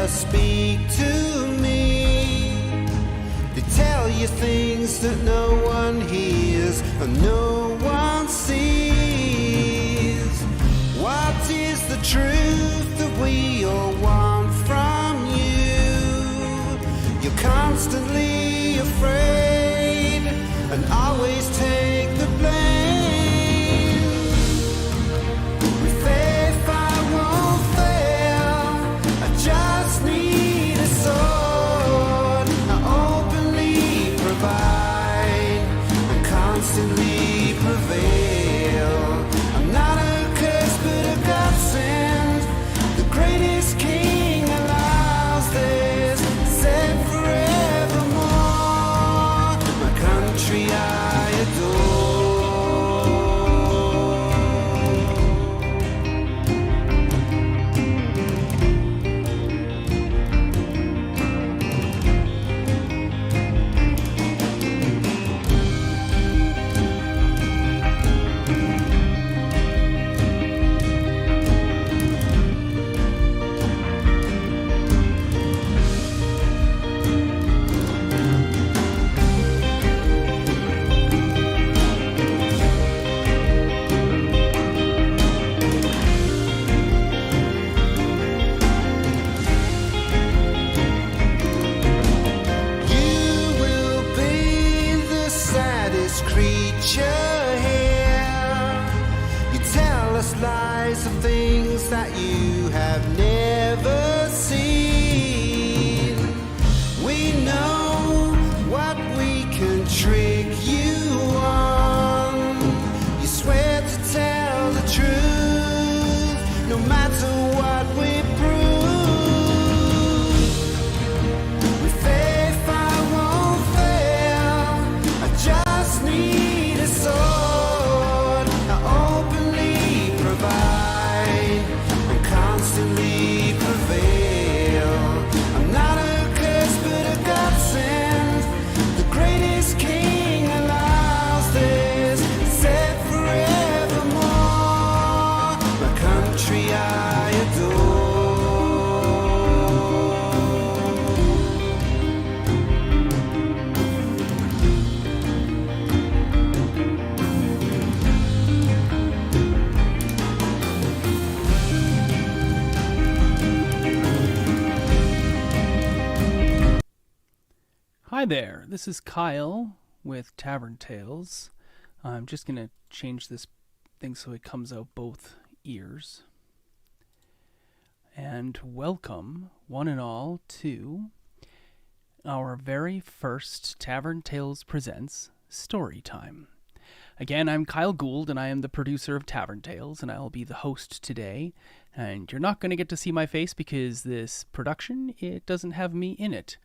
just speak to me. They tell you things that no one hears and no one sees. What is the truth that we all want from you? You're constantly afraid and always take the blame. With faith I won't fail, I just need a sword. I openly provide and constantly prevail. I'm not a curse but a godsend. The greatest king allows this, set forevermore. My country I adore. You will be the saddest creature here. You tell us lies of things that you have never seen. We know what we can trick you on. You swear to tell the truth, no matter what we prove. With faith I won't fail, I just need a sword. I openly provide and constantly prevail. I'm not a curse but a godsend. The greatest king allows this, set forevermore. My country I adore. Hi there, this is Kyle with Tavern Tales. I'm just going to change this thing so it comes out both ears. And welcome, one and all, to our very first Tavern Tales Presents Story Time. Again, I'm Kyle Gould, and I am the producer of Tavern Tales, and I'll be the host today. And you're not going to get to see my face because this production, it doesn't have me in it.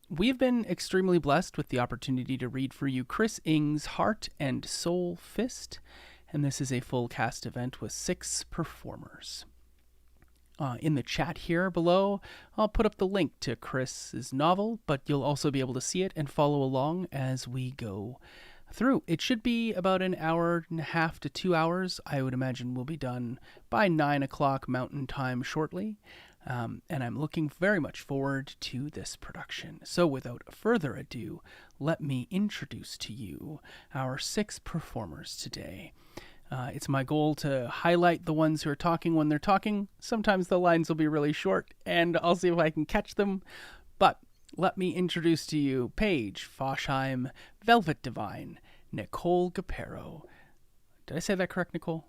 We have been extremely blessed with the opportunity to read for you Chris Ing's Heart and Soul Fist, and this is a full cast event with 6 performers. In the chat here below, I'll put up the link to Chris's novel, but you'll also be able to see it and follow along as we go through. It should be about an hour and a half to 2 hours. I would imagine we'll be done by 9 o'clock Mountain Time shortly. And I'm looking very much forward to this production. So without further ado, let me introduce to you our 6 performers today. It's my goal to highlight the ones who are talking when they're talking. Sometimes the lines will be really short, and I'll see if I can catch them. But let me introduce to you Paige Foshheim, Velvet Divine, Nicole Gapero. Did I say that correct, Nicole?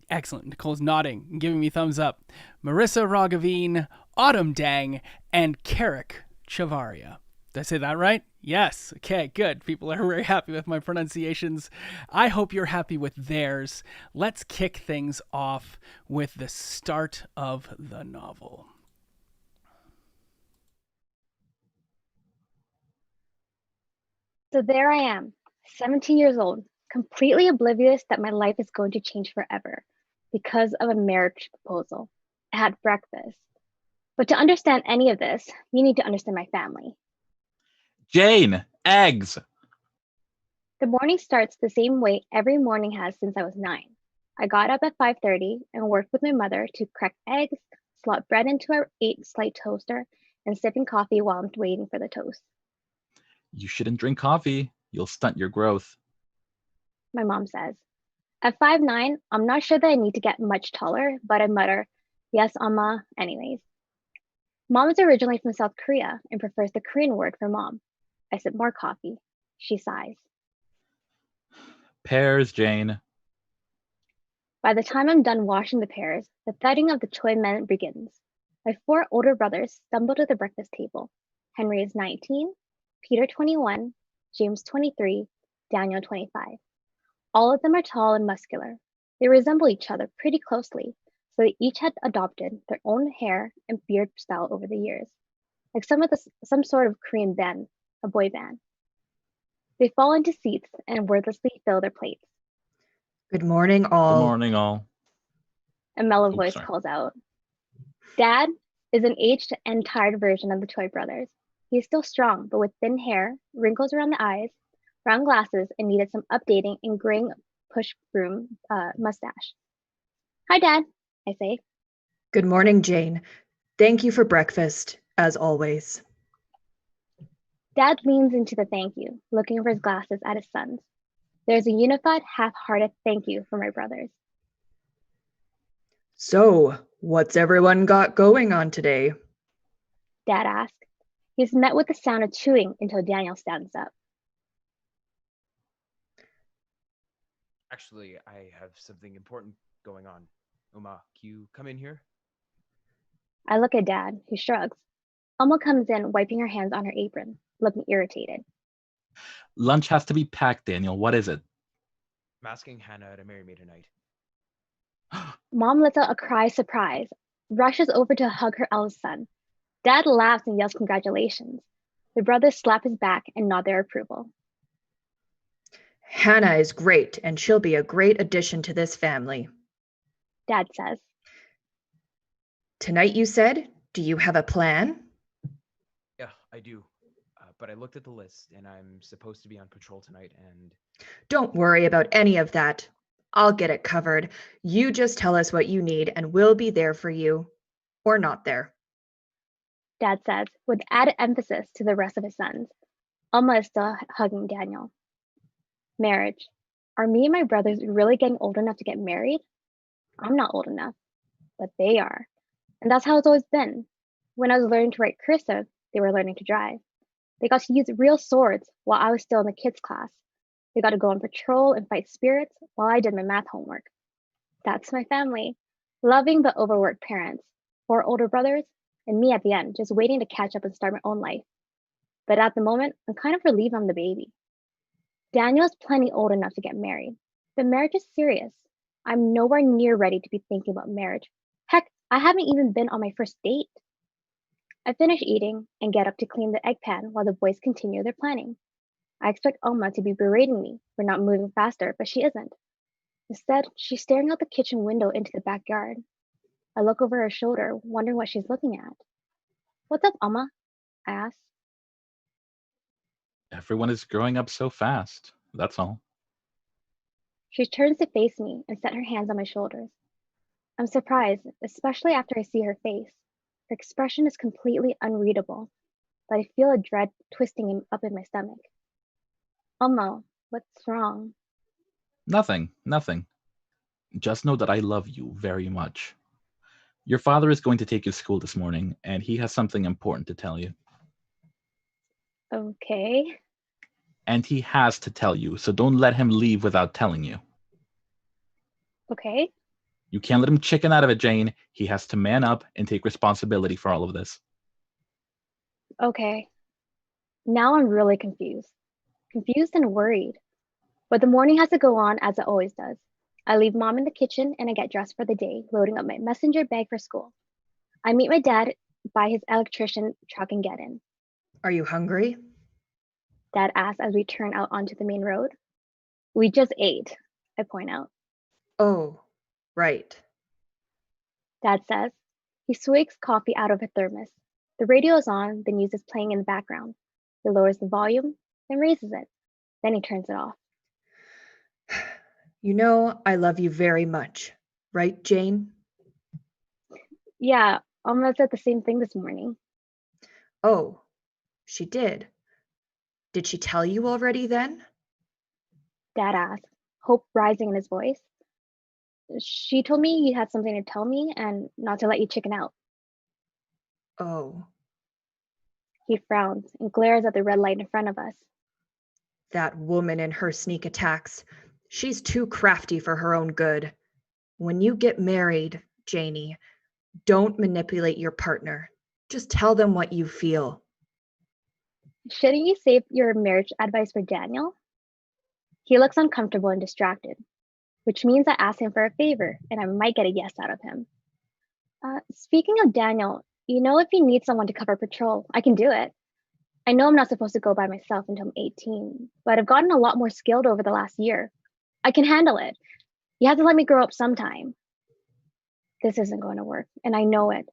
Excellent. Nicole's nodding and giving me thumbs up. Marissa Raghaveen, Autumn Dang, and Carrick Chavaria. Did I say that right? Yes. Okay, good. People are very happy with my pronunciations. I hope you're happy with theirs. Let's kick things off with the start of the novel. So there I am, 17 years old, completely oblivious that my life is going to change forever because of a marriage proposal. I had breakfast. But to understand any of this, you need to understand my family. Jane, eggs. The morning starts the same way every morning has since I was 9. I got up at 5:30 and worked with my mother to crack eggs, slot bread into our 8-slice toaster and sipping coffee while I'm waiting for the toast. You shouldn't drink coffee. You'll stunt your growth. My mom says. At 5'9", I'm not sure that I need to get much taller, but I mutter, yes, Amma, anyways. Mom is originally from South Korea and prefers the Korean word for mom. I sip more coffee. She sighs. Pears, Jane. By the time I'm done washing the pears, the thudding of the choi men begins. My 4 older brothers stumble to the breakfast table. Henry is 19, Peter 21, James 23, Daniel 25. All of them are tall and muscular. They resemble each other pretty closely, so they each had adopted their own hair and beard style over the years, like some sort of Korean band, a boy band. They fall into seats and wordlessly fill their plates. Good morning, all. Good morning, all. A mellow Oops, voice sorry. calls out. Dad is an aged and tired version of the Choi brothers. He is still strong, but with thin hair, wrinkles around the eyes, round glasses, and needed some updating and graying push broom mustache. Hi, Dad, I say. Good morning, Jane. Thank you for breakfast, as always. Dad leans into the thank you, looking over his glasses at his sons. There's a unified, half-hearted thank you for my brothers. So, what's everyone got going on today? Dad asks. He's met with the sound of chewing until Daniel stands up. Actually, I have something important going on. Uma, can you come in here? I look at Dad, who shrugs. Alma comes in, wiping her hands on her apron, looking irritated. Lunch has to be packed, Daniel. What is it? I'm asking Hannah to marry me tonight. Mom lets out a cry of surprise, rushes over to hug her eldest son. Dad laughs and yells congratulations. The brothers slap his back and nod their approval. Hannah is great, and she'll be a great addition to this family. Dad says. Tonight, you said? Do you have a plan? Yeah, I do. But I looked at the list, and I'm supposed to be on patrol tonight, and... Don't worry about any of that. I'll get it covered. You just tell us what you need, and we'll be there for you. Or not there. Dad says, with added emphasis to the rest of his sons. Alma is still hugging Daniel. Marriage. Are me and my brothers really getting old enough to get married? I'm not old enough, but they are. And that's how it's always been. When I was learning to write cursive, they were learning to drive. They got to use real swords while I was still in the kids' class. They got to go on patrol and fight spirits while I did my math homework. That's my family. Loving but overworked parents, 4 older brothers, and me at the end, just waiting to catch up and start my own life. But at the moment, I'm kind of relieved I'm the baby. Daniel's plenty old enough to get married, but marriage is serious. I'm nowhere near ready to be thinking about marriage. Heck, I haven't even been on my first date. I finish eating and get up to clean the egg pan while the boys continue their planning. I expect Alma to be berating me for not moving faster, but she isn't. Instead, she's staring out the kitchen window into the backyard. I look over her shoulder, wondering what she's looking at. What's up, Alma? I ask. Everyone is growing up so fast. That's all. She turns to face me and set her hands on my shoulders. I'm surprised, especially after I see her face. Her expression is completely unreadable, but I feel a dread twisting up in my stomach. Alma, what's wrong? Nothing. Just know that I love you very much. Your father is going to take you to school this morning, and he has something important to tell you. Okay. And he has to tell you, so don't let him leave without telling you. Okay. You can't let him chicken out of it, Jane. He has to man up and take responsibility for all of this. Okay. Now I'm really confused. Confused and worried. But the morning has to go on as it always does. I leave Mom in the kitchen and I get dressed for the day, loading up my messenger bag for school. I meet my dad by his electrician truck and get in. Are you hungry? Dad asks as we turn out onto the main road. We just ate, I point out. Oh, right. Dad says. He swigs coffee out of a thermos. The radio is on, the news is playing in the background. He lowers the volume, then raises it. Then he turns it off. You know, I love you very much. Right, Jane? Yeah, Alma said the same thing this morning. Oh, she did. Did she tell you already then? Dad asked, hope rising in his voice. She told me you had something to tell me and not to let you chicken out. Oh, He frowns and glares at the red light in front of us. that woman and her sneak attacks. She's too crafty for her own good. When you get married, Janie, don't manipulate your partner. Just tell them what you feel. Shouldn't you save your marriage advice for Daniel? He looks uncomfortable and distracted, which means I ask him for a favor and I might get a yes out of him. Speaking of Daniel, if you need someone to cover patrol, I can do it. I know I'm not supposed to go by myself until I'm 18, but I've gotten a lot more skilled over the last year. I can handle it. You have to let me grow up sometime. This isn't going to work, and I know it.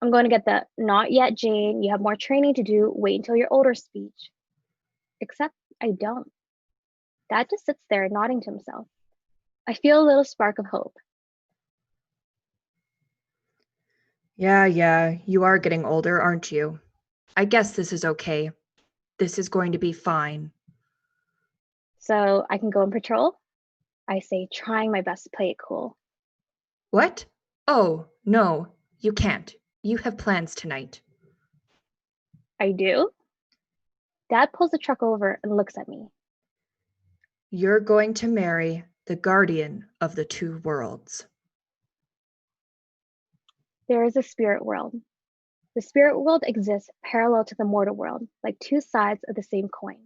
I'm going to get the not yet, Jane, you have more training to do, wait until you're older speech. Except I don't. Dad just sits there nodding to himself. I feel a little spark of hope. Yeah, you are getting older, aren't you? I guess this is okay. This is going to be fine. So I can go on patrol? I say, trying my best to play it cool. What? Oh, no, you can't. You have plans tonight. I do? Dad pulls the truck over and looks at me. You're going to marry the guardian of the two worlds. There is a spirit world. The spirit world exists parallel to the mortal world, like two sides of the same coin.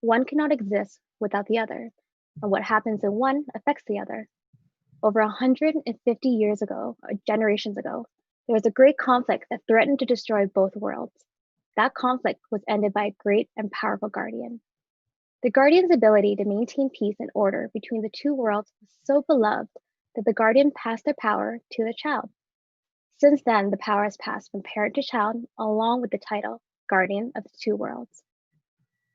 One cannot exist without the other, and what happens in one affects the other. Over 150 years ago, or generations ago, there was a great conflict that threatened to destroy both worlds. That conflict was ended by a great and powerful guardian. The guardian's ability to maintain peace and order between the two worlds was so beloved that the guardian passed their power to the child. Since then, the power has passed from parent to child, along with the title Guardian of the Two Worlds.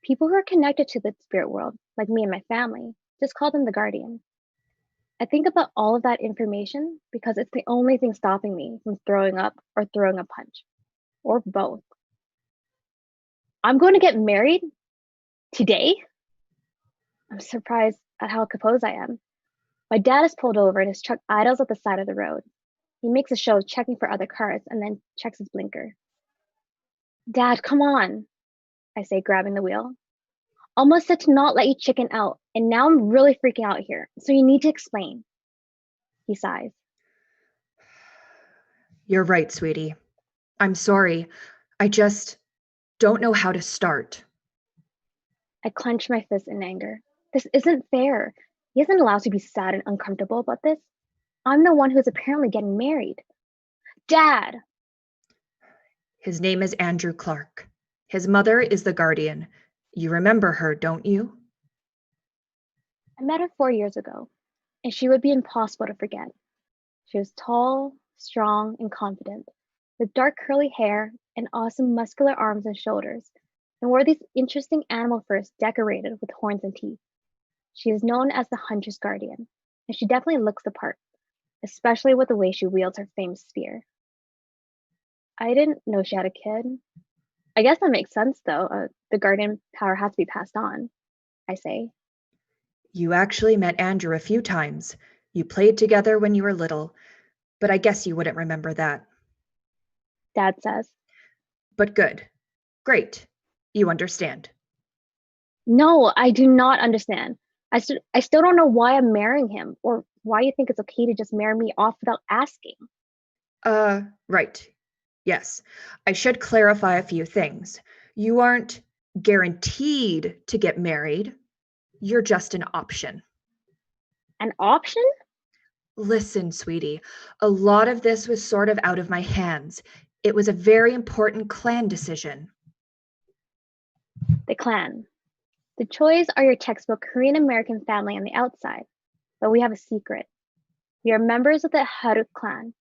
People who are connected to the spirit world, like me and my family, just call them the guardian. I think about all of that information because it's the only thing stopping me from throwing up or throwing a punch, or both. I'm going to get married today? I'm surprised at how composed I am. My dad is pulled over and his truck idles at the side of the road. He makes a show of checking for other cars and then checks his blinker. Dad, come on, I say, grabbing the wheel. Almost said to not let you chicken out, and now I'm really freaking out here, so you need to explain. He sighs. You're right, sweetie. I'm sorry. I just don't know how to start. I clench my fist in anger. This isn't fair. He isn't allowed to be sad and uncomfortable about this. I'm the one who's apparently getting married. Dad! His name is Andrew Clark. His mother is the guardian. You remember her, don't you? I met her 4 years ago, and she would be impossible to forget. She was tall, strong, and confident, with dark curly hair and awesome muscular arms and shoulders, and wore these interesting animal furs decorated with horns and teeth. She is known as the Hunter's Guardian, and she definitely looks the part, especially with the way she wields her famous spear. I didn't know she had a kid. I guess that makes sense, though. The guardian power has to be passed on, I say. You actually met Andrew a few times. You played together when you were little, but I guess you wouldn't remember that. Dad says. But good. Great. You understand. No, I do not understand. I still don't know why I'm marrying him, or why you think it's okay to just marry me off without asking. Right. Yes. I should clarify a few things. You aren't guaranteed to get married. You're just an option. An option? Listen, sweetie, a lot of this was sort of out of my hands. It was a very important clan decision. The clan. The Chois are your textbook Korean American family on the outside, but we have a secret. We are members of the Haruk clan,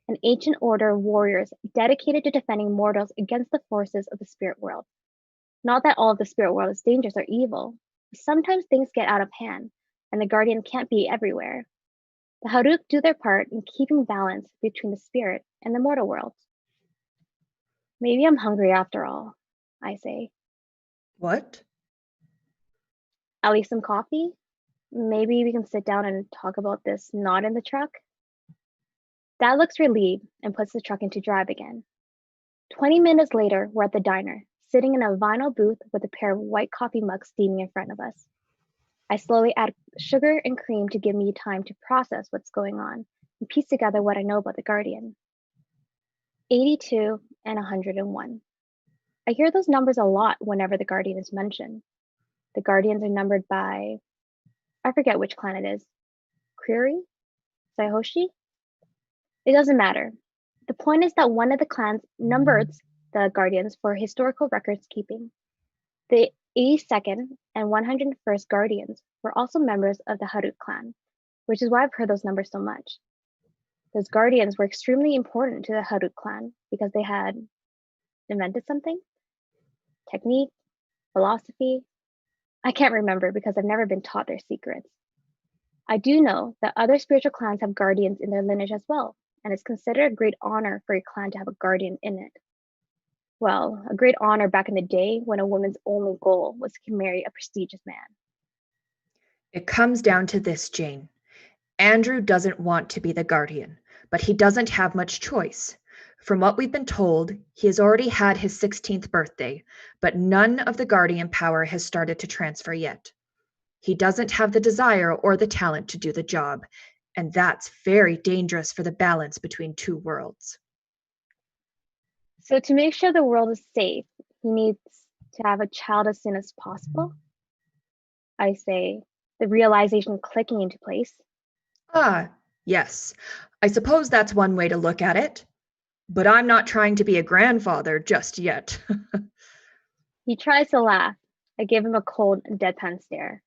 an ancient order of warriors dedicated to defending mortals against the forces of the spirit world. Not that all of the spirit world is dangerous or evil. Sometimes things get out of hand, and the guardian can't be everywhere. The Haruk do their part in keeping balance between the spirit and the mortal world. Maybe I'm hungry after all, I say. What? At least some coffee? Maybe we can sit down and talk about this not in the truck? Dad looks relieved and puts the truck into drive again. 20 minutes later, we're at the diner, sitting in a vinyl booth with a pair of white coffee mugs steaming in front of us. I slowly add sugar and cream to give me time to process what's going on and piece together what I know about the Guardian. 82 and 101. I hear those numbers a lot whenever the Guardian is mentioned. The Guardians are numbered by, I forget which clan it is. Query? Saihoshi? It doesn't matter. The point is that one of the clans numbers the Guardians for historical records keeping. The 82nd and 101st Guardians were also members of the Harut clan, which is why I've heard those numbers so much. Those Guardians were extremely important to the Harut clan because they had invented something? Technique? Philosophy? I can't remember because I've never been taught their secrets. I do know that other spiritual clans have guardians in their lineage as well, and it's considered a great honor for a clan to have a guardian in it. Well, a great honor back in the day when a woman's only goal was to marry a prestigious man. It comes down to this, Jane. Andrew doesn't want to be the guardian, but he doesn't have much choice. From what we've been told, he has already had his 16th birthday, but none of the guardian power has started to transfer yet. He doesn't have the desire or the talent to do the job, and that's very dangerous for the balance between two worlds. So to make sure the world is safe, he needs to have a child as soon as possible. I say, the realization clicking into place. Ah, yes. I suppose that's one way to look at it. But I'm not trying to be a grandfather just yet. He tries to laugh. I give him a cold, deadpan stare.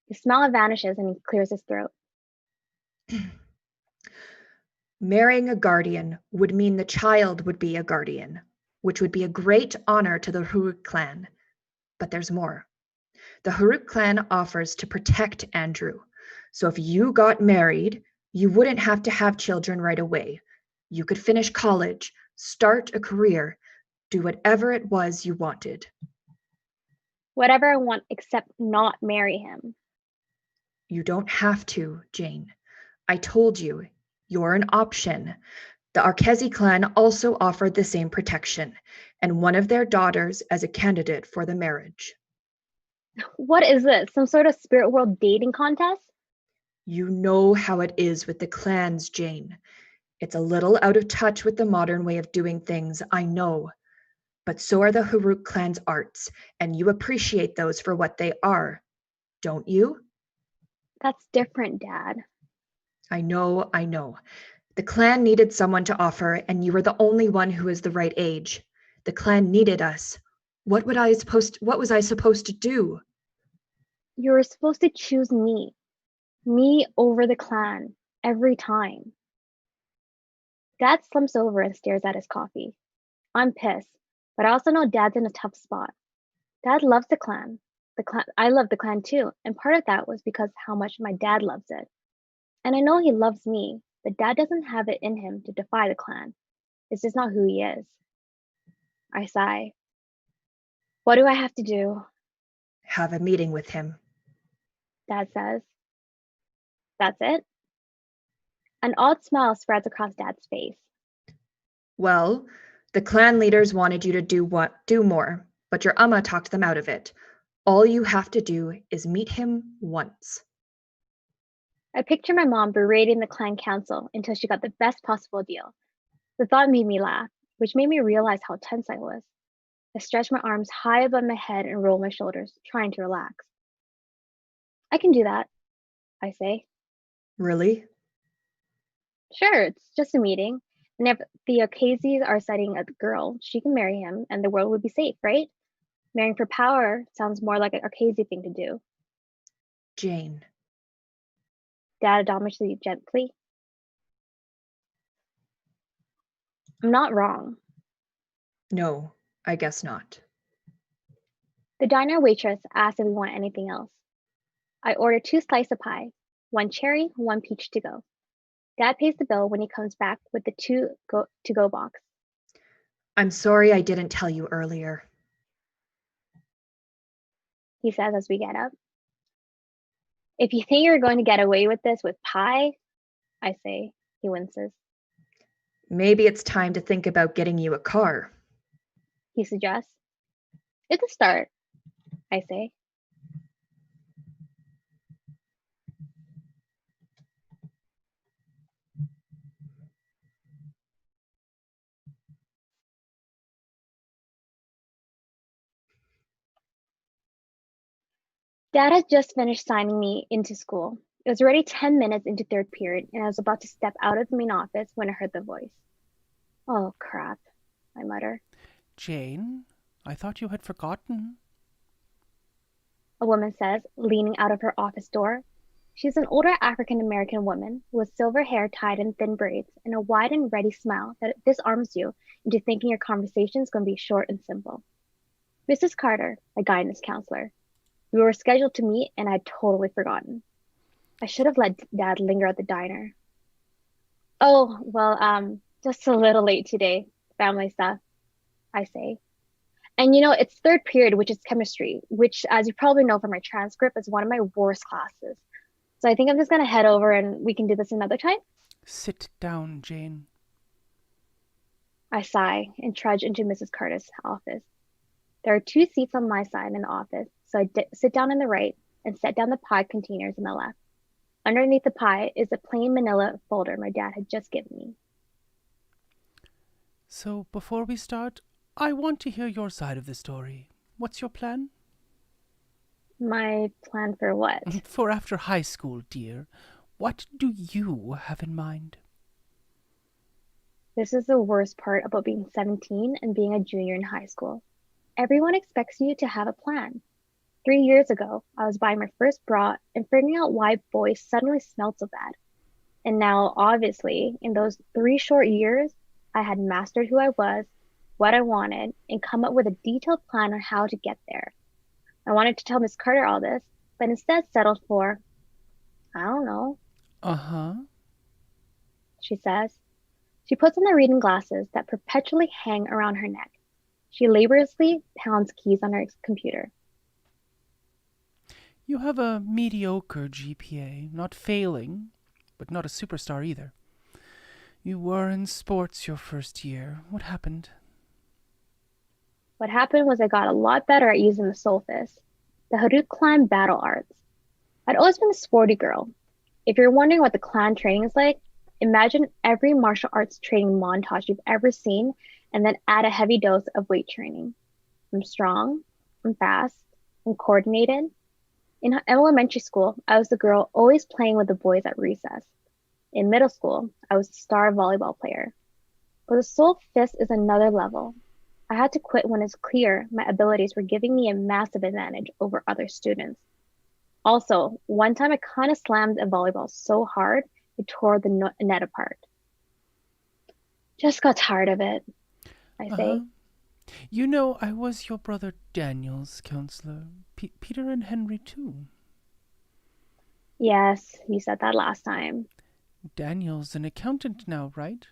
The smile vanishes and he clears his throat. Marrying a guardian would mean the child would be a guardian, which would be a great honor to the Harut clan. But there's more. The Harut clan offers to protect Andrew. So if you got married, you wouldn't have to have children right away. You could finish college, start a career, do whatever it was you wanted. Whatever I want except not marry him. You don't have to, Jane. I told you, you're an option. The Arkezi clan also offered the same protection, and one of their daughters as a candidate for the marriage. What is this? Some sort of spirit world dating contest? You know how it is with the clans, Jane. It's a little out of touch with the modern way of doing things, I know. But so are the Harut clan's arts, and you appreciate those for what they are, don't you? That's different, Dad. I know. The clan needed someone to offer, and you were the only one who was the right age. The clan needed us. What was I supposed to do? You were supposed to choose me. Me over the clan. Every time. Dad slumps over and stares at his coffee. I'm pissed, but I also know Dad's in a tough spot. Dad loves the clan. I love the clan too, and part of that was because how much my dad loves it. And I know he loves me, but Dad doesn't have it in him to defy the clan. It's just not who he is. I sigh. What do I have to do? Have a meeting with him. Dad says. That's it? An odd smile spreads across Dad's face. Well, the clan leaders wanted you to do more, but your Amma talked them out of it. All you have to do is meet him once. I picture my mom berating the clan council until she got the best possible deal. The thought made me laugh, which made me realize how tense I was. I stretched my arms high above my head and rolled my shoulders, trying to relax. I can do that, I say. Really? Sure, it's just a meeting. And if the Okazis are citing a girl, she can marry him and the world would be safe, right? Marrying for power sounds more like an Okazi thing to do. Jane. Dad admonished me gently. I'm not wrong. No, I guess not. The diner waitress asked if we want anything else. I ordered 2 slices of pie, 1 cherry, 1 peach to go. Dad pays the bill when he comes back with the to-go box. I'm sorry I didn't tell you earlier. He says as we get up. If you think you're going to get away with this with pie, I say. He winces. Maybe it's time to think about getting you a car. He suggests. It's a start, I say. Dad had just finished signing me into school. It was already 10 minutes into third period, and I was about to step out of the main office when I heard the voice. Oh, crap, I mutter. Jane, I thought you had forgotten. A woman says, leaning out of her office door. She's an older African American woman with silver hair tied in thin braids and a wide and ready smile that disarms you into thinking your conversation is going to be short and simple. Mrs. Carter, a guidance counselor. We were scheduled to meet and I'd totally forgotten. I should have let Dad linger at the diner. Oh, well, just a little late today. Family stuff, I say. And it's third period, which is chemistry, which, as you probably know from my transcript, is one of my worst classes. So I think I'm just going to head over and we can do this another time. Sit down, Jane. I sigh and trudge into Mrs. Carter's office. There are 2 seats on my side in the office, so I sit down on the right and set down the pie containers on the left. Underneath the pie is a plain manila folder my dad had just given me. So, before we start, I want to hear your side of the story. What's your plan? My plan for what? For after high school, dear. What do you have in mind? This is the worst part about being 17 and being a junior in high school. Everyone expects you to have a plan. 3 years ago, I was buying my first bra and figuring out why boys suddenly smelled so bad. And now, obviously, in those 3 short years, I had mastered who I was, what I wanted, and come up with a detailed plan on how to get there. I wanted to tell Miss Carter all this, but instead settled for, I don't know, Uh-huh. she says. She puts on the reading glasses that perpetually hang around her neck. She laboriously pounds keys on her computer. You have a mediocre GPA, not failing, but not a superstar either. You were in sports your first year. What happened? What happened was I got a lot better at using the soul fist, the Hadouk clan battle arts. I'd always been a sporty girl. If you're wondering what the clan training is like, imagine every martial arts training montage you've ever seen and then add a heavy dose of weight training. I'm strong, I'm fast, I'm coordinated. In elementary school, I was the girl always playing with the boys at recess. In middle school, I was a star volleyball player. But the soul fist is another level. I had to quit when it's clear my abilities were giving me a massive advantage over other students. Also, one time I kind of slammed a volleyball so hard it tore the net apart. Just got tired of it, I say. You know, I was your brother Daniel's counselor. Peter and Henry, too. Yes, you said that last time. Daniel's an accountant now, right?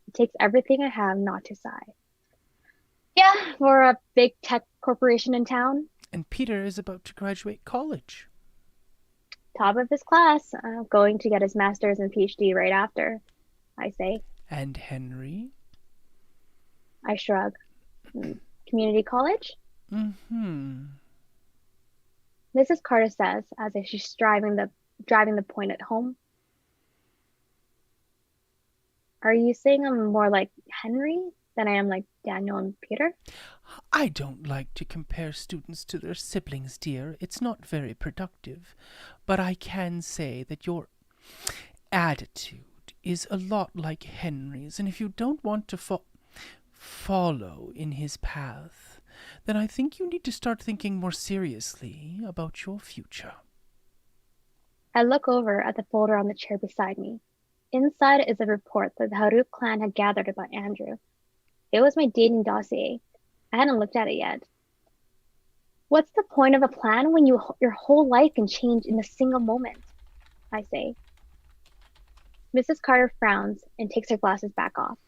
It takes everything I have not to sigh. Yeah, we're a big tech corporation in town. And Peter is about to graduate college. Top of his class, going to get his master's and PhD right after, I say. And Henry? I shrug. Community college? Mm-hmm. Mrs. Carter says, as if she's driving the point at home. Are you saying I'm more like Henry than I am like Daniel and Peter? I don't like to compare students to their siblings, dear. It's not very productive. But I can say that your attitude is a lot like Henry's, and if you don't want to follow in his path, then I think you need to start thinking more seriously about your future. I look over at the folder on the chair beside me. Inside is a report that the Hadouk clan had gathered about Andrew. It was my dating dossier. I hadn't looked at it yet. What's the point of a plan when your whole life can change in a single moment? I say. Mrs. Carter frowns and takes her glasses back off.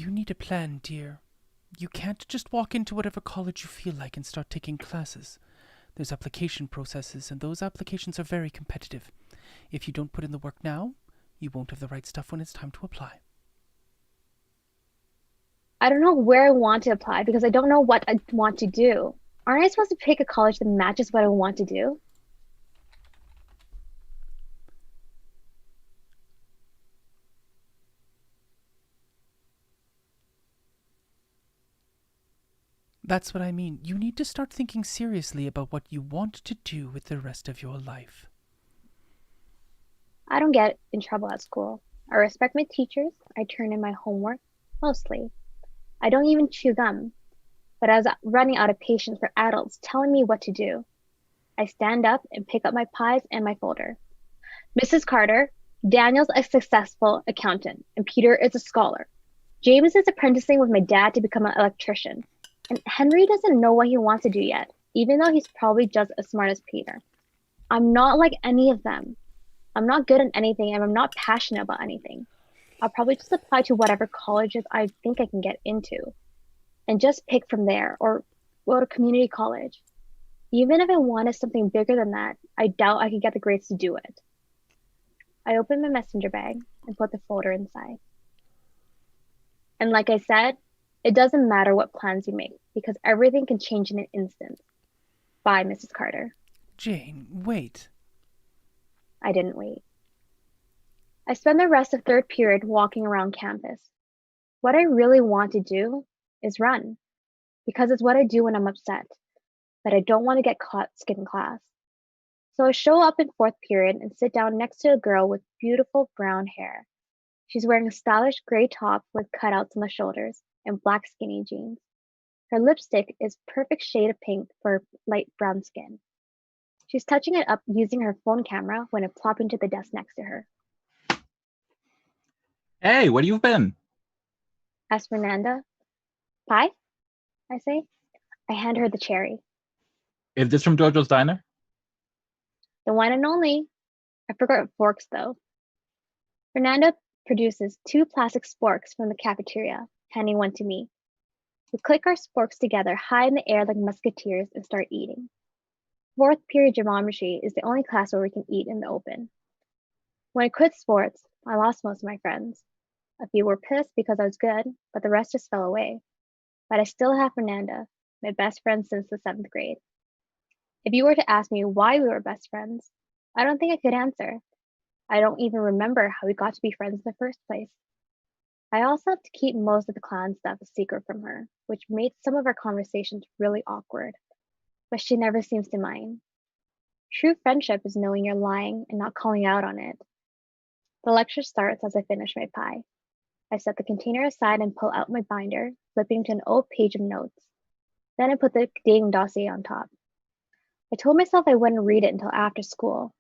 You need a plan, dear. You can't just walk into whatever college you feel like and start taking classes. There's application processes, and those applications are very competitive. If you don't put in the work now, you won't have the right stuff when it's time to apply. I don't know where I want to apply because I don't know what I want to do. Aren't I supposed to pick a college that matches what I want to do? That's what I mean. You need to start thinking seriously about what you want to do with the rest of your life. I don't get in trouble at school. I respect my teachers. I turn in my homework, mostly. I don't even chew gum. But I was running out of patience for adults telling me what to do. I stand up and pick up my pies and my folder. Mrs. Carter, Daniel's a successful accountant, and Peter is a scholar. James is apprenticing with my dad to become an electrician. And Henry doesn't know what he wants to do yet, even though he's probably just as smart as Peter. I'm not like any of them. I'm not good at anything, and I'm not passionate about anything. I'll probably just apply to whatever colleges I think I can get into and just pick from there or go to community college. Even if I wanted something bigger than that, I doubt I could get the grades to do it. I opened my messenger bag and put the folder inside. And like I said, it doesn't matter what plans you make because everything can change in an instant. Bye, Mrs. Carter. Jane, wait. I didn't wait. I spent the rest of third period walking around campus. What I really want to do is run because it's what I do when I'm upset, but I don't want to get caught skipping class. So I show up in fourth period and sit down next to a girl with beautiful brown hair. She's wearing a stylish gray top with cutouts on the shoulders and black skinny jeans. Her lipstick is perfect shade of pink for her light brown skin. She's touching it up using her phone camera when I plop into the desk next to her. Hey, where you been? Asks Fernanda. Pie? I say. I hand her the cherry. Is this from Jojo's Diner? The one and only. I forgot forks though. Fernanda produces 2 plastic sporks from the cafeteria, handing one to me. We click our sporks together high in the air like musketeers and start eating. Fourth period geometry is the only class where we can eat in the open. When I quit sports, I lost most of my friends. A few were pissed because I was good, but the rest just fell away. But I still have Fernanda, my best friend since the 7th grade. If you were to ask me why we were best friends, I don't think I could answer. I don't even remember how we got to be friends in the first place. I also have to keep most of the clan stuff a secret from her, which made some of our conversations really awkward. But she never seems to mind. True friendship is knowing you're lying and not calling out on it. The lecture starts as I finish my pie. I set the container aside and pull out my binder, flipping to an old page of notes. Then I put the dating dossier on top. I told myself I wouldn't read it until after school,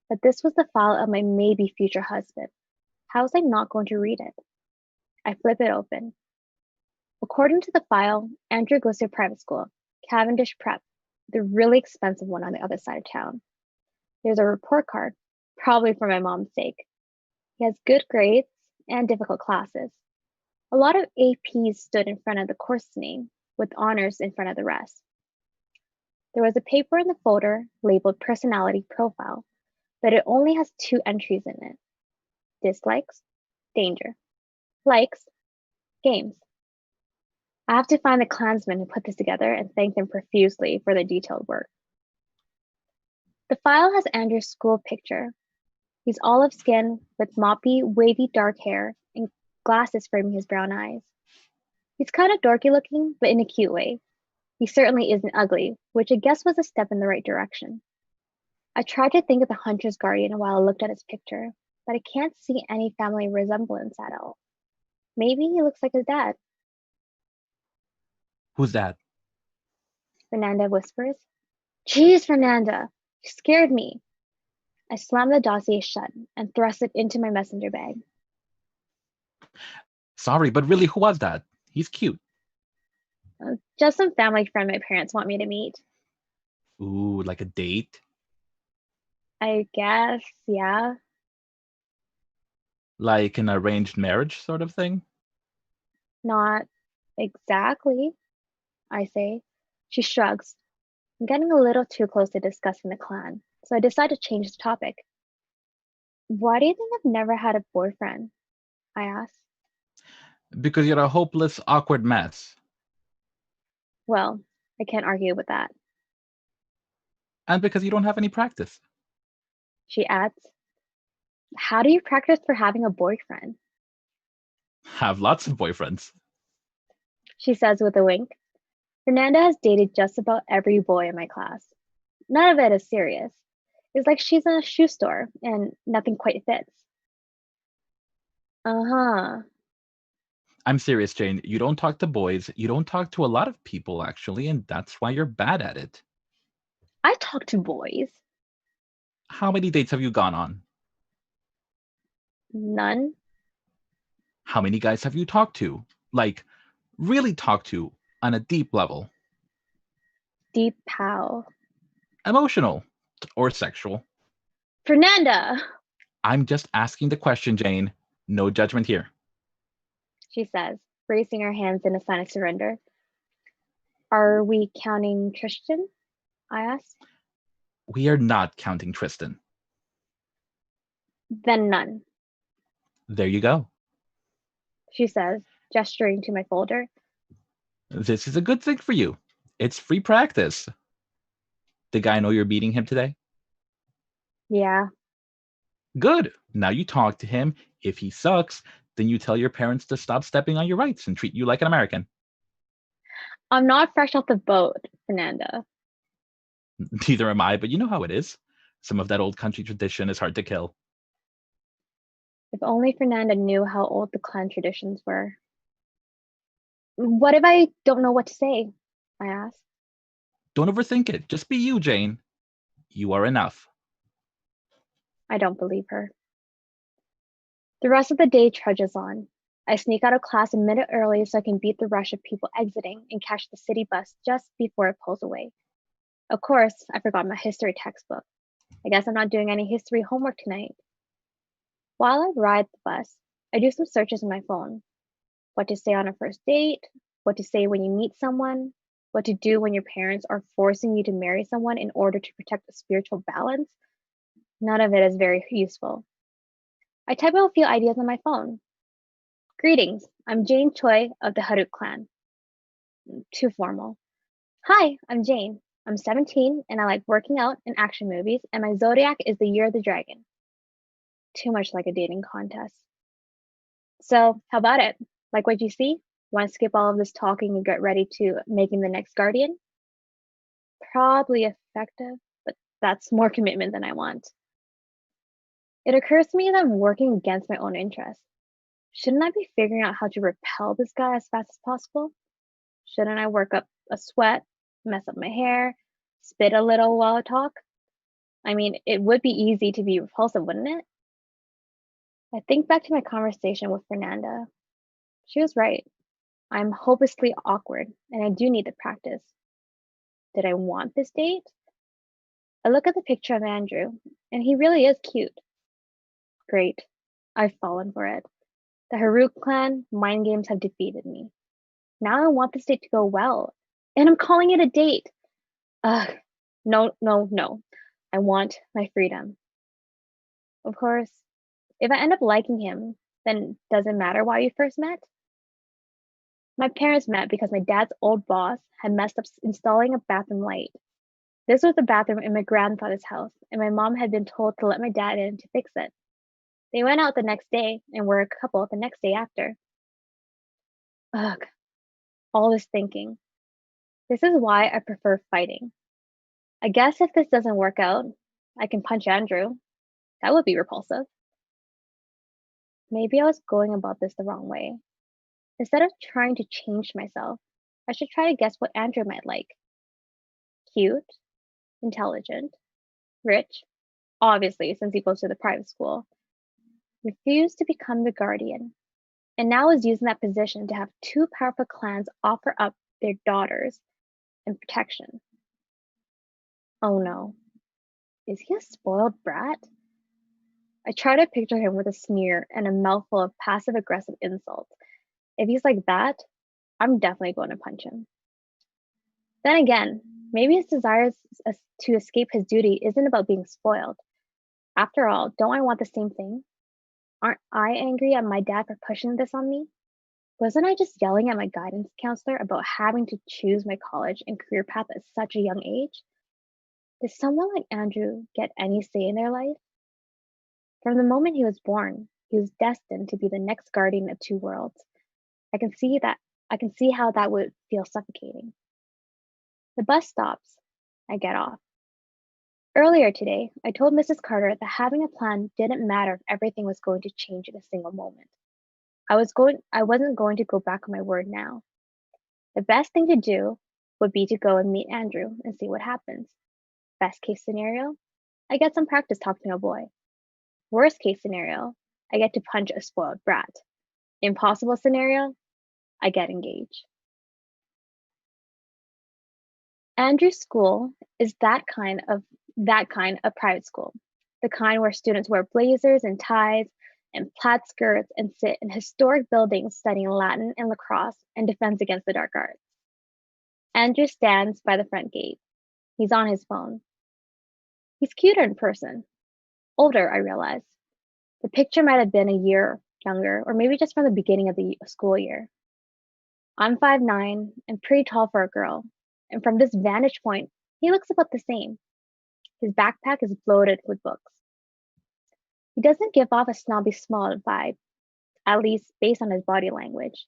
but this was the file of my maybe future husband. How was I not going to read it? I flip it open. According to the file, Andrew goes to private school, Cavendish Prep, the really expensive one on the other side of town. There's a report card, probably for my mom's sake. He has good grades and difficult classes. A lot of APs stood in front of the course name, with honors in front of the rest. There was a paper in the folder labeled personality profile, but it only has 2 entries in it. Dislikes, danger. Likes, games. I have to find the clansmen who put this together and thank them profusely for their detailed work. The file has Andrew's school picture. He's olive skin with moppy, wavy dark hair and glasses framing his brown eyes. He's kind of dorky looking, but in a cute way. He certainly isn't ugly, which I guess was a step in the right direction. I tried to think of the hunter's guardian while I looked at his picture, but I can't see any family resemblance at all. Maybe he looks like his dad. Who's that? Fernanda whispers. Jeez, Fernanda, you scared me. I slammed the dossier shut and thrust it into my messenger bag. Sorry, but really, who was that? He's cute. Just some family friend my parents want me to meet. Ooh, like a date? I guess, yeah. Like an arranged marriage sort of thing? Not exactly, I say. She shrugs. I'm getting a little too close to discussing the clan, so I decide to change the topic. Why do you think I've never had a boyfriend? I ask. Because you're a hopeless, awkward mess. Well, I can't argue with that. And because you don't have any practice. She adds, how do you practice for having a boyfriend? Have lots of boyfriends. She says with a wink. Fernanda has dated just about every boy in my class. None of it is serious. It's like she's in a shoe store and nothing quite fits. Uh-huh. I'm serious, Jane. You don't talk to boys. You don't talk to a lot of people, actually, and that's why you're bad at it. I talk to boys. How many dates have you gone on? None. How many guys have you talked to? Like, really talked to on a deep level? Deep pow. Emotional or sexual? Fernanda, I'm just asking the question, Jane. No judgment here. she says, raising her hands in a sign of surrender. Are we counting Tristan? I ask. We are not counting Tristan. Then none, There you go. she says, gesturing to my folder. This is a good thing for you. It's free practice. The guy know you're beating him today? Yeah, Good. Now you talk to him. If he sucks, then you tell your parents to stop stepping on your rights and treat you like an American. I'm not fresh off the boat, Fernanda. Neither am I, but you know how it is. Some of that old country tradition is hard to kill. If only Fernanda knew how old the clan traditions were. What if I don't know what to say? I ask. Don't overthink it. Just be you, Jane. You are enough. I don't believe her. The rest of the day trudges on. I sneak out of class a minute early so I can beat the rush of people exiting and catch the city bus just before it pulls away. Of course, I forgot my history textbook. I guess I'm not doing any history homework tonight. While I ride the bus, I do some searches on my phone. What to say on a first date, what to say when you meet someone, what to do when your parents are forcing you to marry someone in order to protect a spiritual balance. None of it is very useful. I type out a few ideas on my phone. Greetings, I'm Jane Choi of the Haruk clan. Too formal. Hi, I'm Jane. I'm 17 and I like working out and action movies, and my zodiac is the year of the dragon. Too much like a dating contest. So, how about it? Like what you see? Want to skip all of this talking and get ready to making the next guardian? Probably effective, but that's more commitment than I want. It occurs to me that I'm working against my own interests. Shouldn't I be figuring out how to repel this guy as fast as possible? Shouldn't I work up a sweat, mess up my hair, spit a little while I talk? I mean, it would be easy to be repulsive, wouldn't it? I think back to my conversation with Fernanda. She was right. I'm hopelessly awkward, and I do need the practice. Did I want this date? I look at the picture of Andrew, and he really is cute. Great. I've fallen for it. The Haruk clan mind games have defeated me. Now I want this date to go well, and I'm calling it a date. Ugh, no, no, no. I want my freedom. Of course, if I end up liking him, then does it matter why we first met? My parents met because my dad's old boss had messed up installing a bathroom light. This was the bathroom in my grandfather's house, and my mom had been told to let my dad in to fix it. They went out the next day and were a couple the next day after. Ugh, all this thinking. This is why I prefer fighting. I guess if this doesn't work out, I can punch Andrew. That would be repulsive. Maybe I was going about this the wrong way. Instead of trying to change myself, I should try to guess what Andrew might like. Cute, intelligent, rich, obviously, since he goes to the private school. Refused to become the guardian, and now is using that position to have two powerful clans offer up their daughters in protection. Oh no. Is he a spoiled brat? I try to picture him with a sneer and a mouthful of passive aggressive insults. If he's like that, I'm definitely going to punch him. Then again, maybe his desire to escape his duty isn't about being spoiled. After all, don't I want the same thing? Aren't I angry at my dad for pushing this on me? Wasn't I just yelling at my guidance counselor about having to choose my college and career path at such a young age? Does someone like Andrew get any say in their life? From the moment he was born, he was destined to be the next guardian of two worlds. I can see that I can see how that would feel suffocating. The bus stops. I get off. Earlier today, I told Mrs. Carter that having a plan didn't matter if everything was going to change in a single moment. I wasn't going to go back on my word now. The best thing to do would be to go and meet Andrew and see what happens. Best case scenario, I get some practice talking to a boy. Worst case scenario, I get to punch a spoiled brat. Impossible scenario, I get engaged. Andrew's school is that kind of private school. The kind where students wear blazers and ties and plaid skirts and sit in historic buildings studying Latin and lacrosse and defense against the dark arts. Andrew stands by the front gate. He's on his phone. He's cuter in person. Older, I realize. The picture might have been a year younger, or maybe just from the beginning of the school year. I'm 5'9" and pretty tall for a girl, and from this vantage point, he looks about the same. His backpack is bloated with books. He doesn't give off a snobby small vibe, at least based on his body language.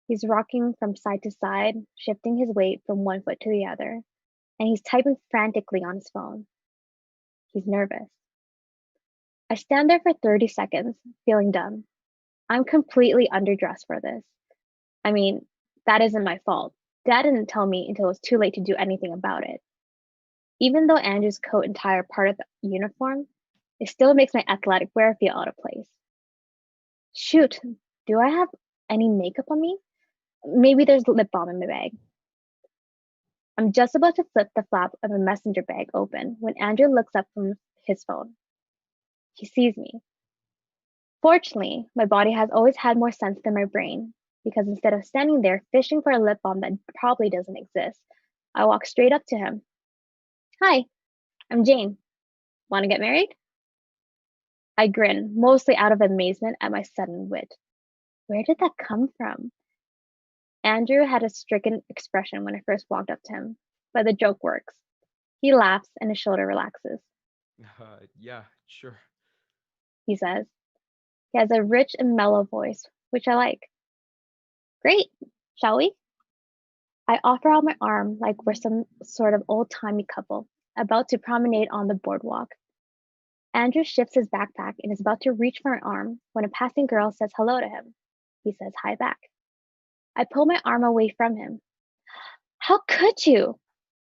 He's rocking from side to side, shifting his weight from one foot to the other, and he's typing frantically on his phone. He's nervous. I stand there for 30 seconds, feeling dumb. I'm completely underdressed for this. I mean, that isn't my fault. Dad didn't tell me until it was too late to do anything about it. Even though Andrew's coat and tie are part of the uniform, it still makes my athletic wear feel out of place. Shoot, do I have any makeup on me? Maybe there's lip balm in my bag. I'm just about to flip the flap of a messenger bag open when Andrew looks up from his phone. He sees me. Fortunately, my body has always had more sense than my brain, because instead of standing there fishing for a lip balm that probably doesn't exist, I walk straight up to him. Hi, I'm Jane. Want to get married? I grin, mostly out of amazement at my sudden wit. Where did that come from? Andrew had a stricken expression when I first walked up to him, but the joke works. He laughs and his shoulder relaxes. Yeah, sure. He says. He has a rich and mellow voice, which I like. Great, shall we? I offer out my arm like we're some sort of old-timey couple, about to promenade on the boardwalk. Andrew shifts his backpack and is about to reach for an arm when a passing girl says hello to him. He says hi back. I pull my arm away from him. How could you?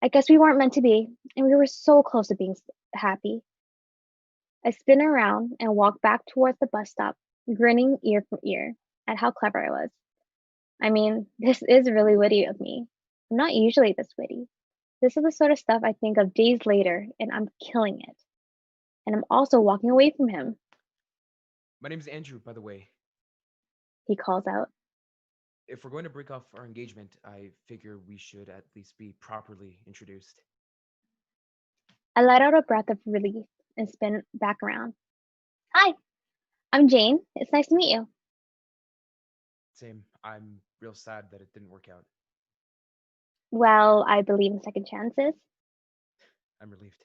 I guess we weren't meant to be, and we were so close to being happy. I spin around and walk back towards the bus stop, grinning ear from ear at how clever I was. I mean, this is really witty of me. I'm not usually this witty. This is the sort of stuff I think of days later, and I'm killing it. And I'm also walking away from him, My name's Andrew, by the way. he calls out. If we're going to break off our engagement, I figure we should at least be properly introduced. I let out a breath of relief and spin back around. Hi, I'm Jane. It's nice to meet you. Same. I'm real sad that it didn't work out. Well, I believe in second chances. I'm relieved.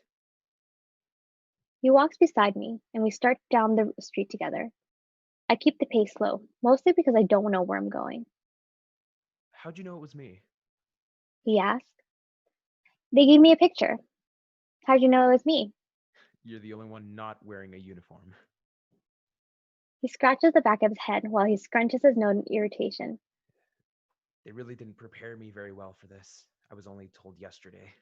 He walks beside me, and we start down the street together. I keep the pace slow, mostly because I don't know where I'm going. How'd you know it was me? He asks. They gave me a picture. How'd you know it was me? You're the only one not wearing a uniform. He scratches the back of his head while he scrunches his nose in irritation. They really didn't prepare me very well for this. I was only told yesterday.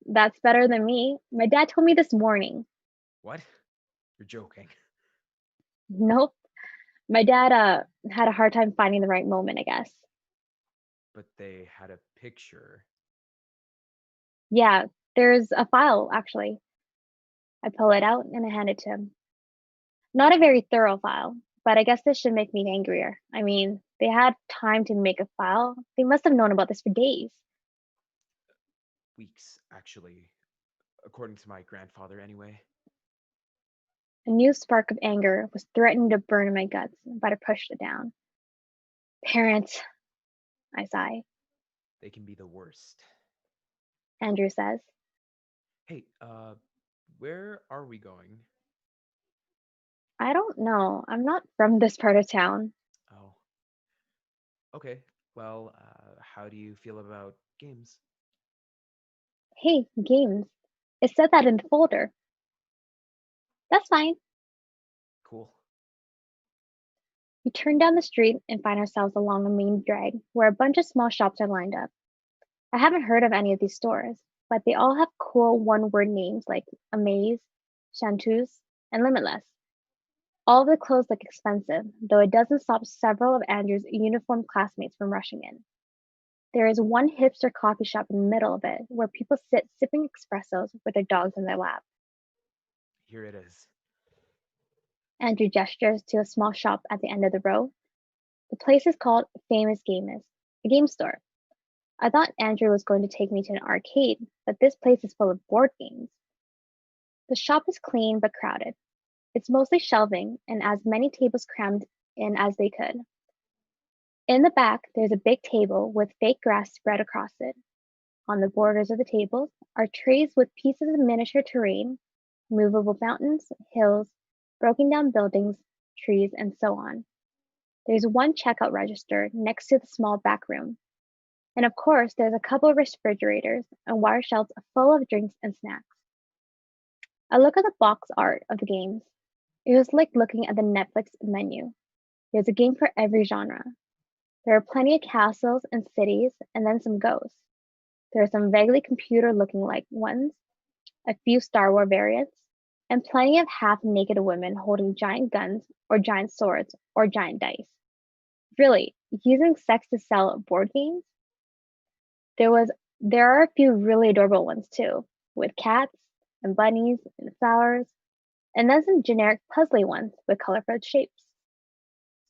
That's better than me. My dad told me this morning. What? You're joking. Nope. My dad had a hard time finding the right moment, I guess. But they had a picture. Yeah, there's a file, actually. I pull it out and I hand it to him. Not a very thorough file, but I guess this should make me angrier. I mean, they had time to make a file. They must have known about this for days. Weeks, actually, according to my grandfather, anyway. A new spark of anger was threatening to burn in my guts, but I pushed it down. Parents, I sigh. They can be the worst. Andrew says. Hey, where are we going? I don't know. I'm not from this part of town. Oh, okay. Well, how do you feel about games? Hey, games. It said that in the folder. That's fine. Cool. We turn down the street and find ourselves along a main drag where a bunch of small shops are lined up. I haven't heard of any of these stores, but they all have cool one-word names like Amaze, Chanteuse, and Limitless. All of the clothes look expensive, though it doesn't stop several of Andrew's uniformed classmates from rushing in. There is one hipster coffee shop in the middle of it where people sit sipping espressos with their dogs in their lap. Here it is. Andrew gestures to a small shop at the end of the row. The place is called Famous Gamist, a game store. I thought Andrew was going to take me to an arcade, but this place is full of board games. The shop is clean but crowded. It's mostly shelving and as many tables crammed in as they could. In the back, there's a big table with fake grass spread across it. On the borders of the tables are trays with pieces of miniature terrain, movable mountains, hills, broken down buildings, trees, and so on. There's one checkout register next to the small back room. And of course, there's a couple of refrigerators and wire shelves full of drinks and snacks. I look at the box art of the games. It was like looking at the Netflix menu. There's a game for every genre. There are plenty of castles and cities, and then some ghosts. There are some vaguely computer-looking like ones, a few Star Wars variants, and plenty of half-naked women holding giant guns or giant swords or giant dice. Really, using sex to sell board games? There are a few really adorable ones too, with cats and bunnies and flowers, and then some generic puzzly ones with colorful shapes.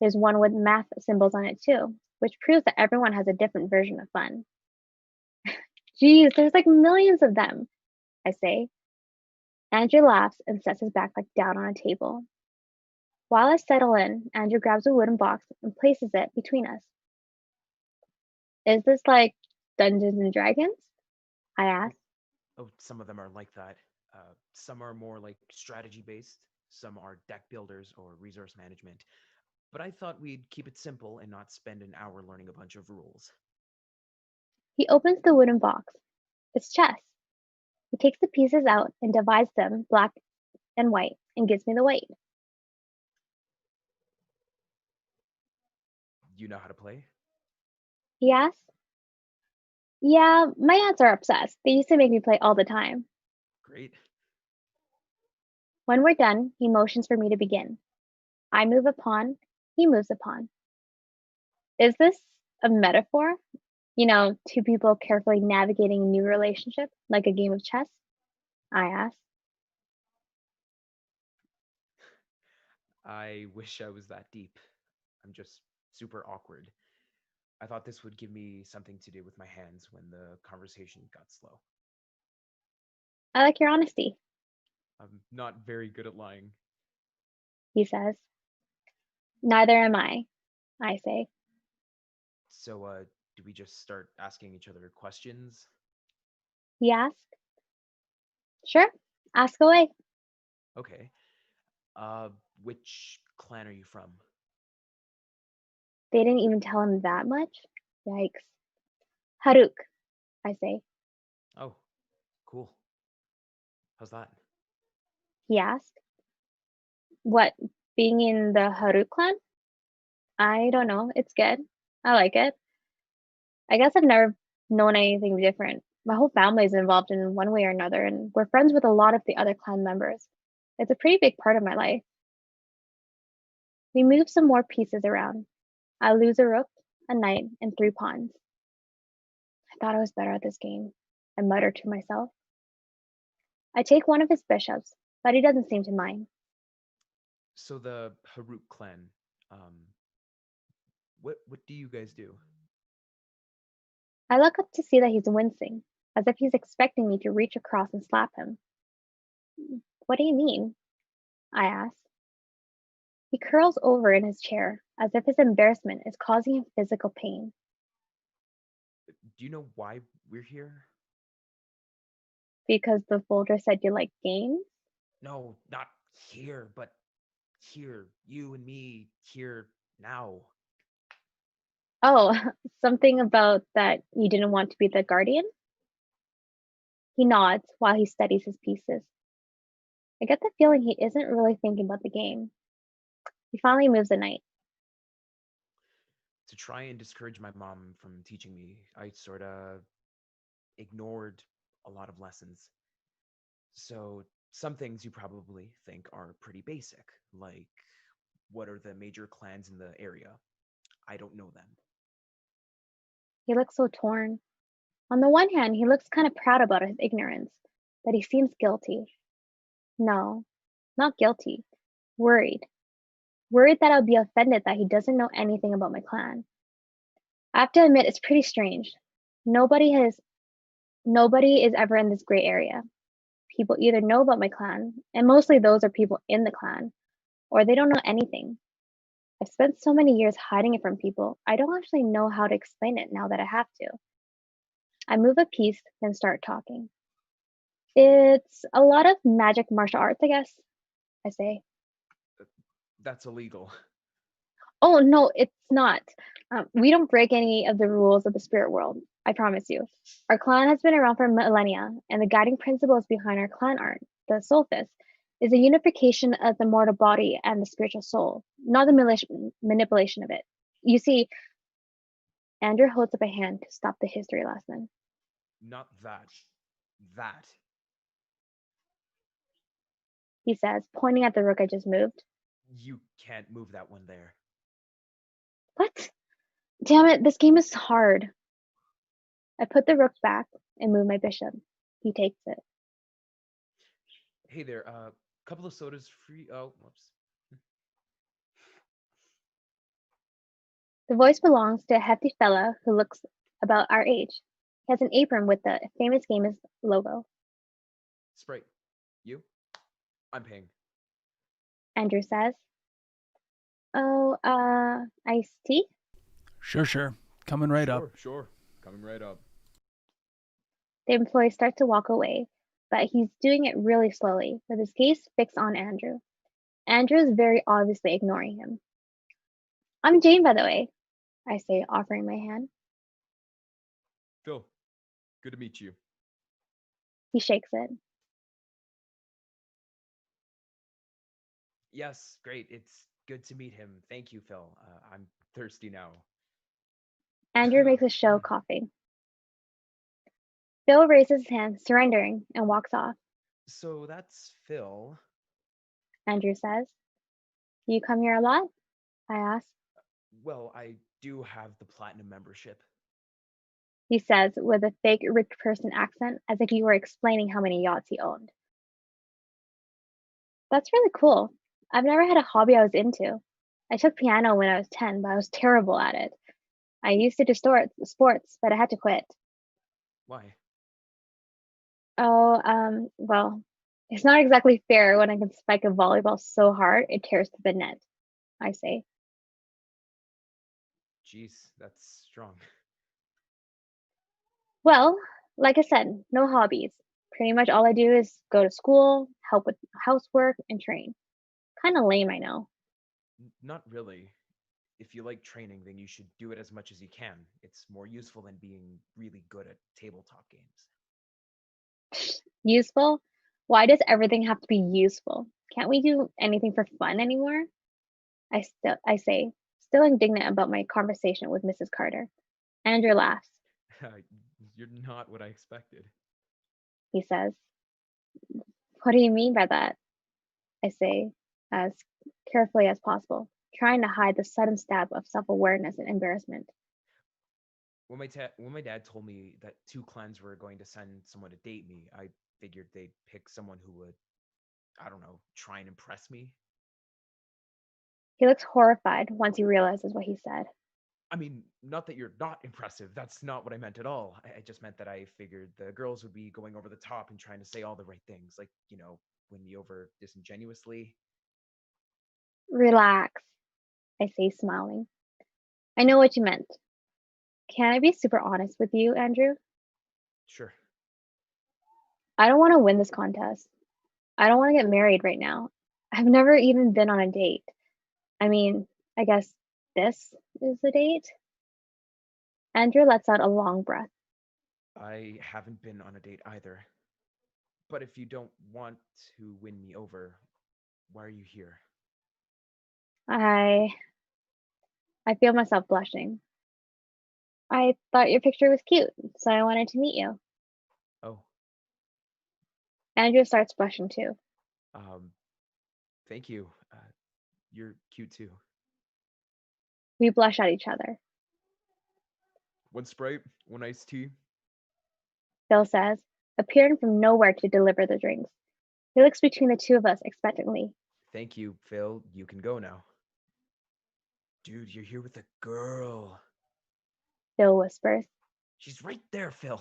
There's one with math symbols on it too, which proves that everyone has a different version of fun. Geez, there's like millions of them, I say. Andrew laughs and sets his backpack down on a table. While I settle in, Andrew grabs a wooden box and places it between us. Is this like Dungeons and Dragons? I ask. Oh, some of them are like that. Some are more like strategy based, some are deck builders or resource management. But I thought we'd keep it simple and not spend an hour learning a bunch of rules. He opens the wooden box. It's chess. He takes the pieces out and divides them black and white and gives me the white. You know how to play? He asks. Yeah, my aunts are obsessed. They used to make me play all the time. Great. When we're done, he motions for me to begin. I move a pawn, he moves a pawn. Is this a metaphor? You know, two people carefully navigating a new relationship, like a game of chess? I ask. I wish I was that deep. I'm just super awkward. I thought this would give me something to do with my hands when the conversation got slow. I like your honesty, I'm not very good at lying. he says. Neither am I say. So, do we just start asking each other questions? He asks. Sure, ask away. Okay. Uh, which clan are you from? They didn't even tell him that much? Yikes. Haruk, I say. Oh, cool. How's that? He asks. What, being in the Haruk clan? I don't know. It's good. I like it. I guess I've never known anything different. My whole family is involved in one way or another, and we're friends with a lot of the other clan members. It's a pretty big part of my life. We move some more pieces around. I lose a rook, a knight, and 3 pawns. I thought I was better at this game, I muttered to myself. I take one of his bishops, but he doesn't seem to mind. So the Haruk clan, Um, what do you guys do? I look up to see that he's wincing, as if he's expecting me to reach across and slap him. What do you mean? I ask. He curls over in his chair, as if his embarrassment is causing him physical pain. Do you know why we're here? Because the folder said you like games? No, not here, but here, you and me, here now. Oh, something about that you didn't want to be the guardian? He nods while he studies his pieces. I get the feeling he isn't really thinking about the game. He finally moves a knight. To try and discourage my mom from teaching me, I sort of ignored a lot of lessons. So, some things you probably think are pretty basic, like what are the major clans in the area? I don't know them. He looks so torn. On the one hand, he looks kind of proud about his ignorance, but he seems guilty. No, not guilty. Worried. Worried that I'll be offended that he doesn't know anything about my clan. I have to admit it's pretty strange. Nobody has nobody is ever in this gray area. People either know about my clan, and mostly those are people in the clan, or they don't know anything. I've spent so many years hiding it from people, I don't actually know how to explain it now that I have to. I move a piece, then start talking. It's a lot of magic martial arts, I guess, I say. Uh, That's illegal. Oh, no, it's not. We don't break any of the rules of the spirit world, I promise you. Our clan has been around for millennia, and the guiding principles behind our clan art, the soul fist, is a unification of the mortal body and the spiritual soul, not the manipulation of it. You see, Andrew holds up a hand to stop the history lesson. Not that. That. He says, pointing at the rook I just moved. You can't move that one there. What? Damn it, this game is hard. I put the rook back and move my bishop. He takes it. Hey there, couple of sodas free. Oh, whoops. The voice belongs to a hefty fellow who looks about our age. He has an apron with the famous gamer's logo. Sprite. You? I'm paying. Andrew says, "Oh, iced tea?" Sure. Coming right up. Sure. Coming right up. The employee starts to walk away, but he's doing it really slowly, with his gaze fixed on Andrew. Andrew is very obviously ignoring him. "I'm Jane, by the way," I say, offering my hand. Phil, good to meet you. He shakes it. Yes, great. It's good to meet him. Thank you, Phil. I'm thirsty now. Andrew makes a show coughing. Phil raises his hand, surrendering, and walks off. So that's Phil. Andrew says, "Do you come here a lot?" I ask. Well, I do have the platinum membership. He says with a fake rich person accent, as if he were explaining how many yachts he owned. That's really cool. I've never had a hobby I was into. I took piano when I was 10, but I was terrible at it. I used to do sports, but I had to quit. Why? Oh, well, it's not exactly fair when I can spike a volleyball so hard it tears through the net, I say. Jeez, that's strong. Well, like I said, no hobbies. Pretty much all I do is go to school, help with housework, and train. Kind of lame, I know. Not really. If you like training, then you should do it as much as you can. It's more useful than being really good at tabletop games. Useful? Why does everything have to be useful? Can't we do anything for fun anymore? I say, still indignant about my conversation with Mrs. Carter. Andrew laughs. You're not what I expected. He says, "What do you mean by that?" I say, as carefully as possible, trying to hide the sudden stab of self-awareness and embarrassment. When my dad told me that two clans were going to send someone to date me, I figured they'd pick someone who would, I don't know, try and impress me. He looks horrified once he realizes what he said. I mean, not that you're not impressive. That's not what I meant at all. I just meant that I figured the girls would be going over the top and trying to say all the right things, like, win me over disingenuously. Relax, I say, smiling. I know what you meant. Can I be super honest with you, Andrew? Sure. I don't want to win this contest. I don't want to get married right now. I've never even been on a date. I mean, I guess this is a date? Andrew lets out a long breath. I haven't been on a date either. But if you don't want to win me over, why are you here? I I feel myself blushing. I thought your picture was cute, so I wanted to meet you. Oh, Andrew starts blushing too. um, thank you. You're cute too. We blush at each other. One Sprite, one iced tea. Phil says, appearing from nowhere to deliver the drinks. He looks between the two of us expectantly. Thank you, Phil. You can go now. Dude, you're here with a girl. Phil whispers. She's right there, Phil.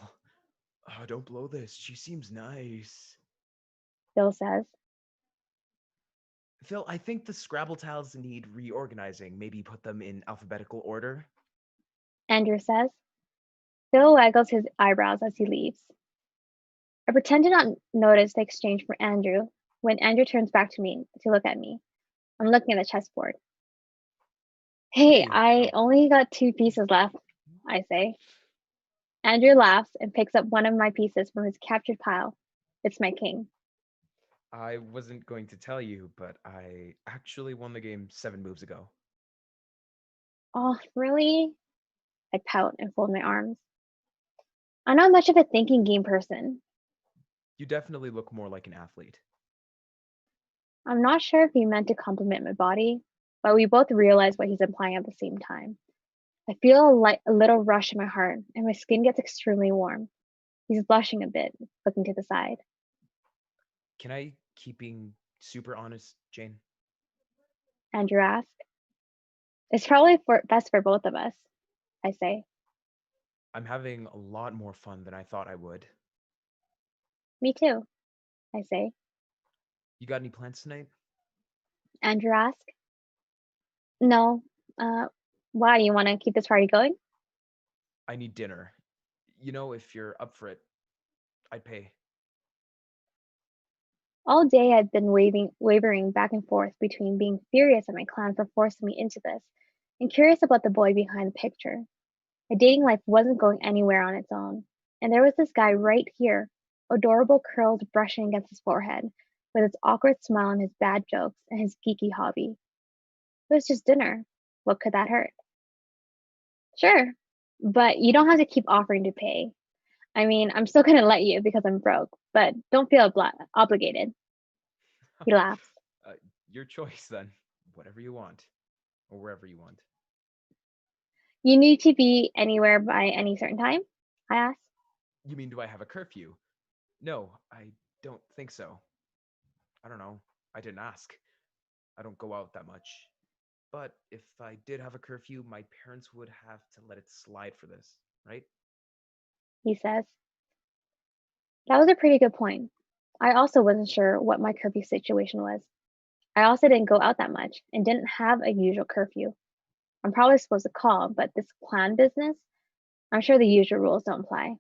Oh, don't blow this. She seems nice. Phil says. Phil, I think the Scrabble tiles need reorganizing. Maybe put them in alphabetical order. Andrew says. Phil waggles his eyebrows as he leaves. I pretend to not notice the exchange from Andrew when Andrew turns back to me to look at me. I'm looking at the chessboard. Hey, Hey, I only got 2 pieces left, I say. Andrew laughs and picks up one of my pieces from his captured pile. It's my king. I wasn't going to tell you, but I actually won the game 7 moves ago. Oh, really? I pout and fold my arms. I'm not much of a thinking game person. You definitely look more like an athlete. I'm not sure if he meant to compliment my body, but we both realize what he's implying at the same time. I feel a little rush in my heart, and my skin gets extremely warm. He's blushing a bit, looking to the side. Can I keep being super honest, Jane? Andrew asks. It's probably best for both of us, I say. I'm having a lot more fun than I thought I would. Me too, I say. You got any plans tonight? Andrew asks. No. Uh, why? You want to keep this party going? I need dinner. If you're up for it, I'd pay. All day I'd been wavering back and forth between being furious at my clan for forcing me into this and curious about the boy behind the picture. My dating life wasn't going anywhere on its own, and there was this guy right here, adorable curls brushing against his forehead, with his awkward smile and his bad jokes and his geeky hobby. It was just dinner. What could that hurt? Sure, but you don't have to keep offering to pay. I mean, I'm still gonna let you because I'm broke, but don't feel obligated. He laughs. uh, your choice then. Whatever you want, or wherever you want. You need to be anywhere by any certain time? I ask. You mean, do I have a curfew? No, I don't think so. I don't know. I didn't ask. I don't go out that much. But if I did have a curfew, my parents would have to let it slide for this, right? He says. That was a pretty good point. I also wasn't sure what my curfew situation was. I also didn't go out that much and didn't have a usual curfew. I'm probably supposed to call, but this clan business, I'm sure the usual rules don't apply.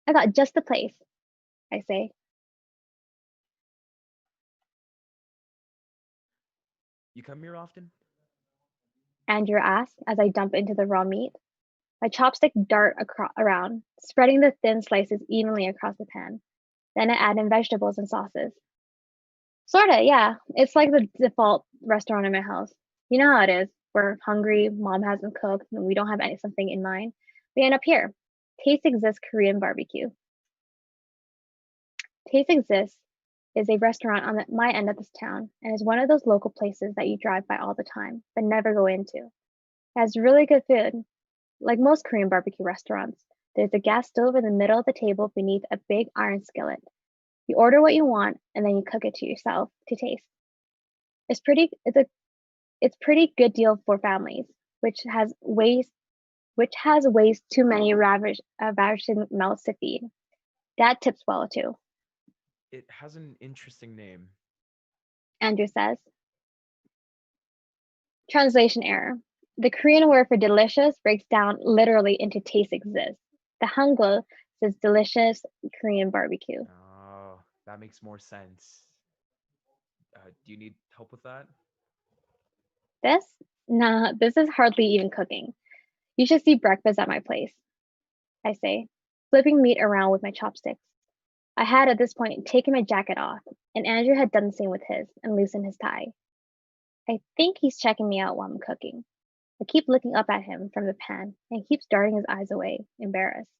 I got just the place, I say. You come here often? Andrew asks as I dump into the raw meat. My chopstick dart around, spreading the thin slices evenly across the pan. Then I add in vegetables and sauces. Sorta, yeah. It's like the default restaurant in my house. You know how it is. We're hungry, mom hasn't cooked, and we don't have something in mind. We end up here. Taste Exists Korean Barbecue. Taste Exists is a restaurant on my end of this town and is one of those local places that you drive by all the time but never go into. It has really good food. Like most Korean barbecue restaurants, there's a gas stove in the middle of the table beneath a big iron skillet. You order what you want and then you cook it to yourself to taste. It's a It's pretty good deal for families, which has ways too many ravishing mouths to feed. Dad tips well too, It has an interesting name. Andrew says. Translation error. The Korean word for delicious breaks down literally into taste exists. The Hangul says delicious Korean barbecue. Oh, that makes more sense. Do you need help with that? This? Nah, this is hardly even cooking. You should see breakfast at my place, I say, flipping meat around with my chopsticks. I had at this point taken my jacket off, and Andrew had done the same with his and loosened his tie. I think he's checking me out while I'm cooking. I keep looking up at him from the pan, and he keeps darting his eyes away, embarrassed,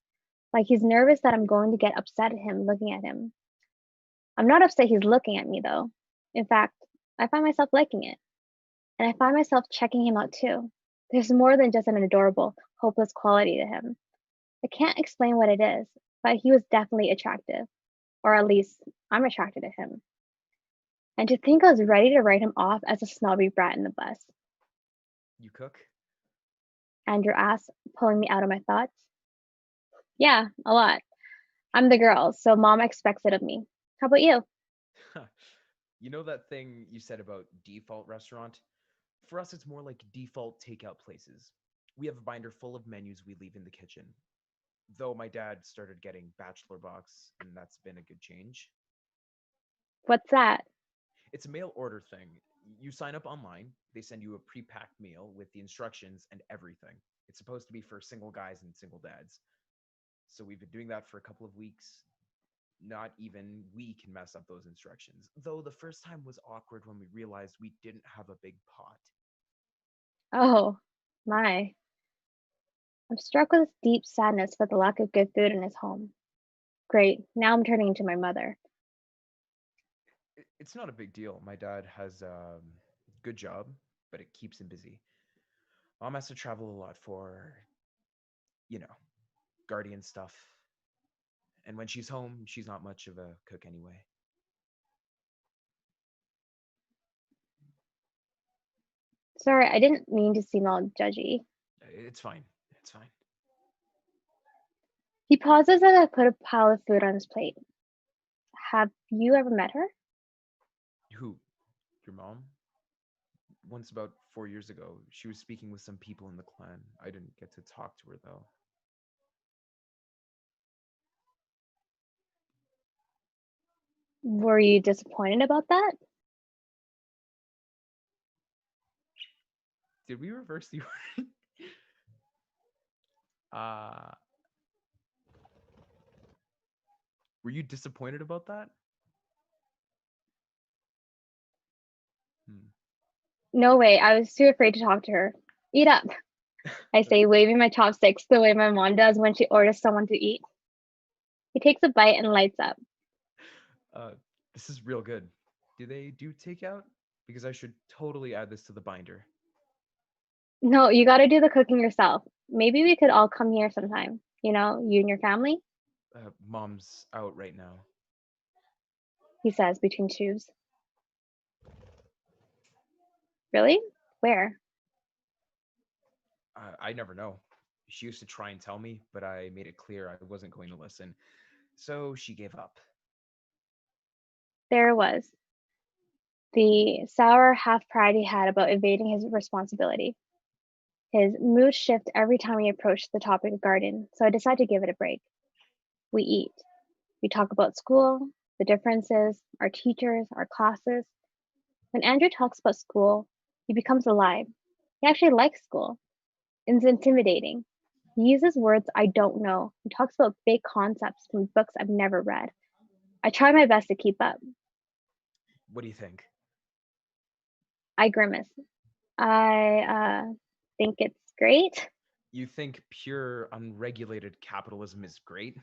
like he's nervous that I'm going to get upset at him looking at him. I'm not upset he's looking at me, though. In fact, I find myself liking it, and I find myself checking him out too. There's more than just an adorable, hopeless quality to him. I can't explain what it is, but he was definitely attractive, or at least I'm attracted to him. And to think I was ready to write him off as a snobby brat in the bus. You cook? Andrew asked, pulling me out of my thoughts. Yeah, a lot. I'm the girl, so mom expects it of me. How about you? You know that thing you said about default restaurant? For us, it's more like default takeout places. We have a binder full of menus we leave in the kitchen. Though my dad started getting bachelor box, and that's been a good change. What's that? It's a mail order thing. You sign up online, they send you a pre-packed meal with the instructions and everything. It's supposed to be for single guys and single dads. So we've been doing that for a couple of weeks. Not even we can mess up those instructions. Though the first time was awkward when we realized we didn't have a big pot. Oh, my. I'm struck with deep sadness for the lack of good food in his home. Great, now I'm turning into my mother. It's not a big deal. My dad has a good job, but it keeps him busy. Mom has to travel a lot for, you know, guardian stuff. And when she's home, she's not much of a cook anyway. Sorry, I didn't mean to seem all judgy. It's fine. It's fine. He pauses as I put a pile of food on his plate. Have you ever met her? Who? Your mom? Once about 4 years ago, she was speaking with some people in the clan. I didn't get to talk to her though. Were you disappointed about that? Did we reverse the order? uh, were you disappointed about that? Hmm. No way, I was too afraid to talk to her. Eat up, I say, waving my chopsticks the way my mom does when she orders someone to eat. He takes a bite and lights up. Uh, this is real good. Do they do takeout? Because I should totally add this to the binder. No, you gotta do the cooking yourself. Maybe we could all come here sometime. You know, you and your family, Mom's out right now. he says between chews. Really? Where? I never know. She used to try and tell me, but I made it clear I wasn't going to listen. So she gave up. There it was. The sour half pride he had about evading his responsibility. His mood shifted every time we approached the topic of garden, so I decided to give it a break. We eat. We talk about school, the differences, our teachers, our classes. When Andrew talks about school, he becomes alive. He actually likes school. It's intimidating. He uses words I don't know and talks about big concepts from books I've never read. I try my best to keep up. What do you think? I grimace. I think it's great. You think pure, unregulated capitalism is great?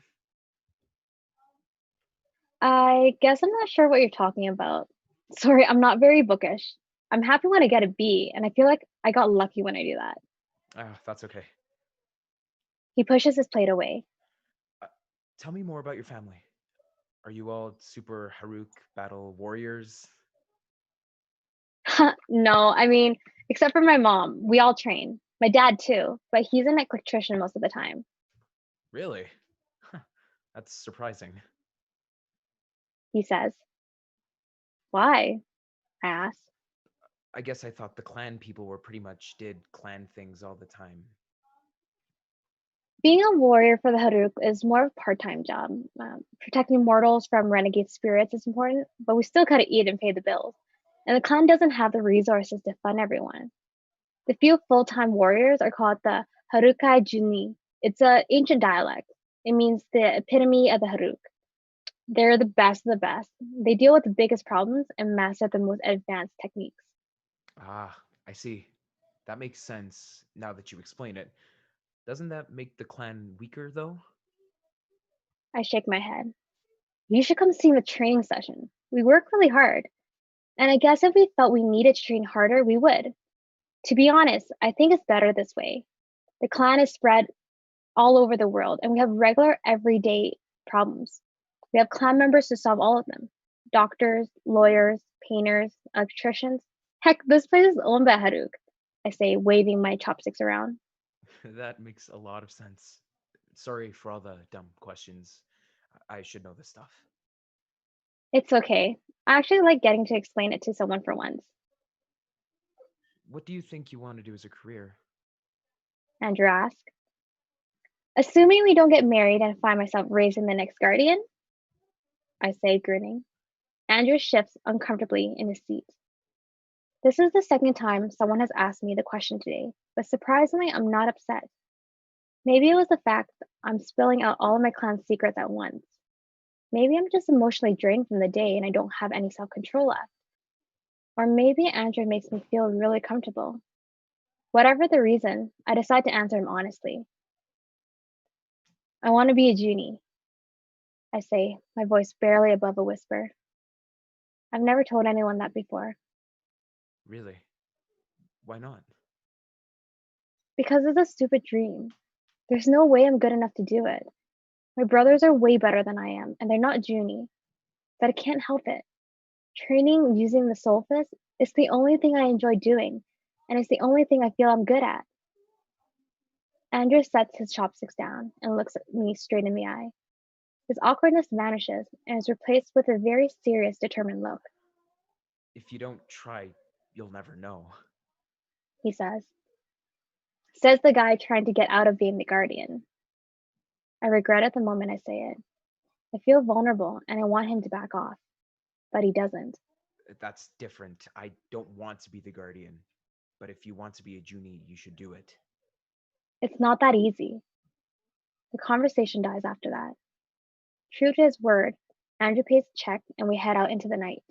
I guess I'm not sure what you're talking about. Sorry, I'm not very bookish. I'm happy when I get a B, and I feel like I got lucky when I do that. Ah, that's okay. He pushes his plate away. Uh, Tell me more about your family. Are you all super Haruk battle warriors? No, I mean, Except for my mom. We all train. My dad too, but he's an electrician most of the time. Really? That's surprising. He says. Why? I ask. I guess I thought the clan people were pretty much did clan things all the time. Being a warrior for the Haruk is more of a part-time job. Protecting mortals from renegade spirits is important, but we still gotta eat and pay the bills. And the clan doesn't have the resources to fund everyone. The few full-time warriors are called the Harukai Juni. It's an ancient dialect. It means the epitome of the Haruk. They're the best of the best. They deal with the biggest problems and master the most advanced techniques. Ah, I see. That makes sense now that you explain it. Doesn't that make the clan weaker, though? I shake my head. You should come see the training session. We work really hard. And I guess if we felt we needed to train harder, we would. To be honest, I think it's better this way. The clan is spread all over the world, and we have regular, everyday problems. We have clan members to solve all of them: doctors, lawyers, painters, electricians. Heck, this place is owned by Haruk, I say, waving my chopsticks around. That makes a lot of sense. Sorry for all the dumb questions. I should know this stuff. It's okay. I actually like getting to explain it to someone for once. What do you think you want to do as a career? Andrew asks. Assuming we don't get married and find myself raising the next guardian, I say, grinning. Andrew shifts uncomfortably in his seat. This is the second time someone has asked me the question today, but surprisingly, I'm not upset. Maybe it was the fact I'm spilling out all of my clan's secrets at once. Maybe I'm just emotionally drained from the day and I don't have any self control left. Or maybe Andrew makes me feel really comfortable. Whatever the reason, I decide to answer him honestly. I want to be a genie, I say, my voice barely above a whisper. I've never told anyone that before. Really? Why not? Because it's a stupid dream. There's no way I'm good enough to do it. My brothers are way better than I am, and they're not Junie. But I can't help it. Training using the soul fist is the only thing I enjoy doing, and it's the only thing I feel I'm good at. Andrew sets his chopsticks down and looks at me straight in the eye. His awkwardness vanishes and is replaced with a very serious, determined look. If you don't try, you'll never know. He says. Says the guy trying to get out of being the guardian. I regret it the moment I say it. I feel vulnerable and I want him to back off, but he doesn't. That's different. I don't want to be the guardian. But if you want to be a Junie, you should do it. It's not that easy. The conversation dies after that. True to his word, Andrew pays a check and we head out into the night.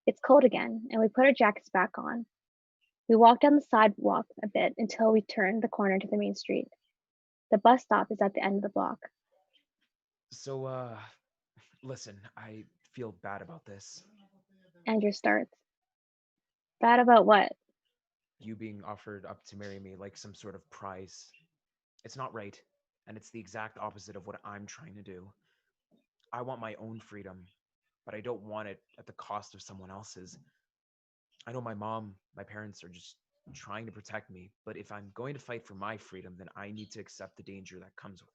It's cold again, and we put our jackets back on. We walk down the sidewalk a bit until we turn the corner to the main street. The bus stop is at the end of the block. So, listen, I feel bad about this. Andrew starts. Bad about what? You being offered up to marry me like some sort of prize. It's not right, and it's the exact opposite of what I'm trying to do. I want my own freedom, but I don't want it at the cost of someone else's. I know my parents are just trying to protect me, but if I'm going to fight for my freedom, then I need to accept the danger that comes with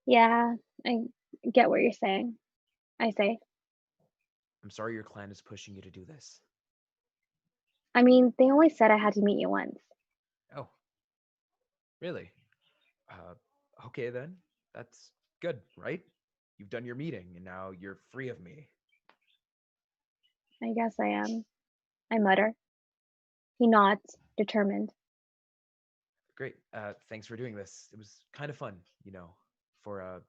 it. Yeah, I get what you're saying. I say. I'm sorry your clan is pushing you to do this. I mean, they only said I had to meet you once. Oh, really? Uh, okay then. That's good, right? You've done your meeting, and now you're free of me. I guess I am. I mutter. He nods, determined. Great. Thanks for doing this. It was kind of fun, for a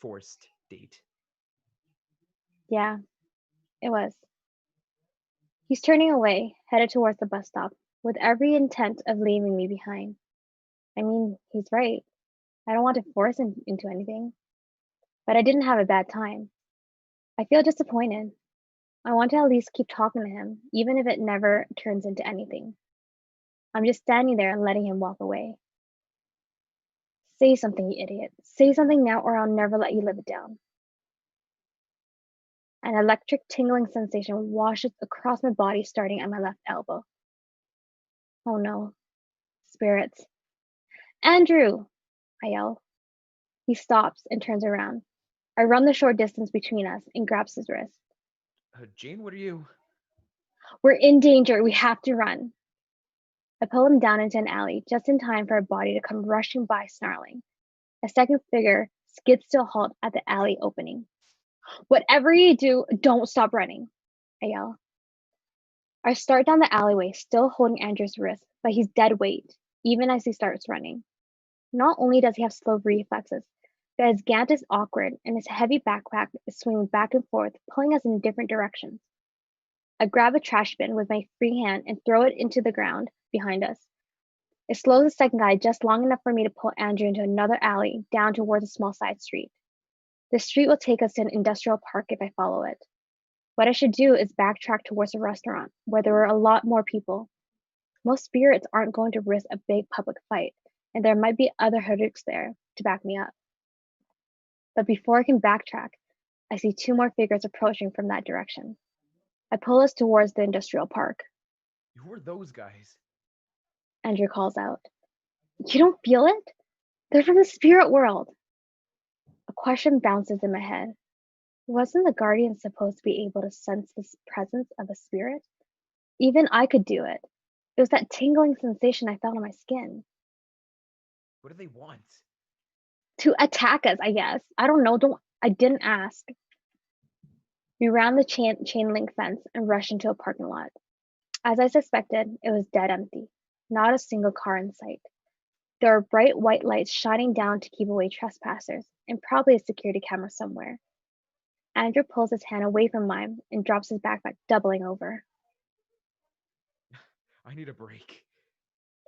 forced date. Yeah, it was. He's turning away, headed towards the bus stop, with every intent of leaving me behind. I mean, he's right. I don't want to force him into anything. But I didn't have a bad time. I feel disappointed. I want to at least keep talking to him, even if it never turns into anything. I'm just standing there and letting him walk away. Say something, you idiot. Say something now, or I'll never let you live it down. An electric tingling sensation washes across my body, starting at my left elbow. Oh no. Spirits. Andrew! I yell. He stops and turns around. I run the short distance between us and grabs his wrist. Jane, what are you? We're in danger. We have to run. I pull him down into an alley just in time for a body to come rushing by, snarling. A second figure skids to a halt at the alley opening. Whatever you do, don't stop running, I yell. I start down the alleyway, still holding Andrew's wrist, but he's dead weight, even as he starts running. Not only does he have slow reflexes, but his gant is awkward and his heavy backpack is swinging back and forth, pulling us in different directions. I grab a trash bin with my free hand and throw it into the ground behind us. It slows the second guy just long enough for me to pull Andrew into another alley down towards a small side street. The street will take us to an industrial park if I follow it. What I should do is backtrack towards a restaurant where there are a lot more people. Most spirits aren't going to risk a big public fight, and there might be other herders there to back me up. But before I can backtrack, I see two more figures approaching from that direction. I pull us towards the industrial park. Who are those guys? Andrew calls out. You don't feel it? They're from the spirit world. A question bounces in my head. Wasn't the guardian supposed to be able to sense the presence of a spirit? Even I could do it. It was that tingling sensation I felt on my skin. What do they want? To attack us, I guess. I don't know. I didn't ask. We round the chain link fence and rushed into a parking lot. As I suspected, it was dead empty. Not a single car in sight. There are bright white lights shining down to keep away trespassers, and probably a security camera somewhere. Andrew pulls his hand away from mine and drops his backpack, doubling over. I need a break.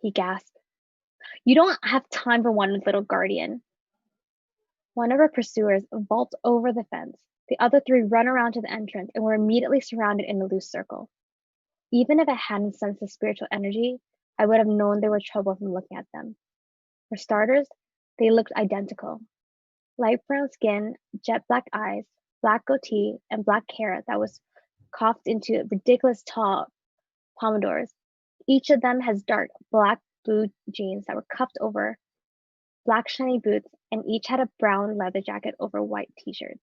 He gasped. You don't have time for one, little guardian. One of our pursuers vaults over the fence. The other three run around to the entrance and were immediately surrounded in a loose circle. Even if I hadn't sensed the spiritual energy, I would have known they were trouble from looking at them. For starters, they looked identical. Light brown skin, jet black eyes, black goatee, and black hair that was coiffed into ridiculous tall pompadours. Each of them has dark black blue jeans that were cuffed over black shiny boots, and each had a brown leather jacket over white t-shirts.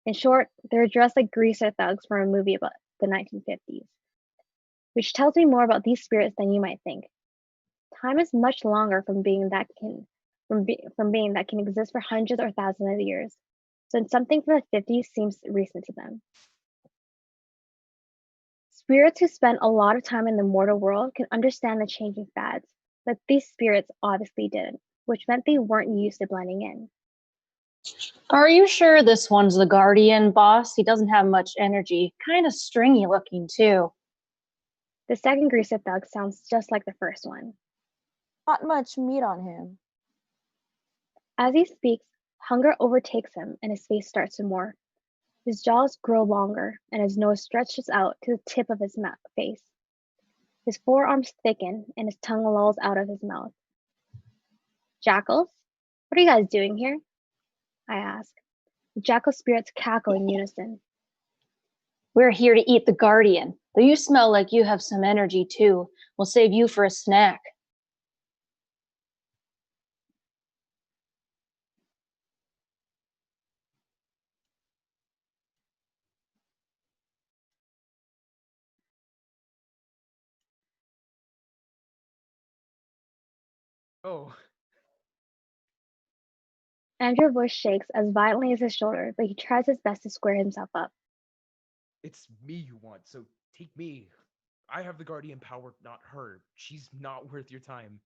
In short, they were dressed like greaser thugs from a movie about the 1950s, which tells me more about these spirits than you might think. Time is much longer from being that can exist for hundreds or thousands of years, so something from the 50s seems recent to them. Spirits who spend a lot of time in the mortal world can understand the changing fads, but these spirits obviously didn't, which meant they weren't used to blending in. Are you sure this one's the guardian, boss? He doesn't have much energy. Kind of stringy looking, too. The second greaser thug sounds just like the first one. Not much meat on him. As he speaks, hunger overtakes him and his face starts to morph. His jaws grow longer and his nose stretches out to the tip of his face. His forearms thicken and his tongue lolls out of his mouth. Jackals? What are you guys doing here? I ask. The jackal spirits cackle in unison. We're here to eat the guardian. Though you smell like you have some energy, too. We'll save you for a snack. Oh, Andrew's voice shakes as violently as his shoulder, but he tries his best to square himself up. it's me you want, so take me. I have the guardian power, not her. She's not worth your time.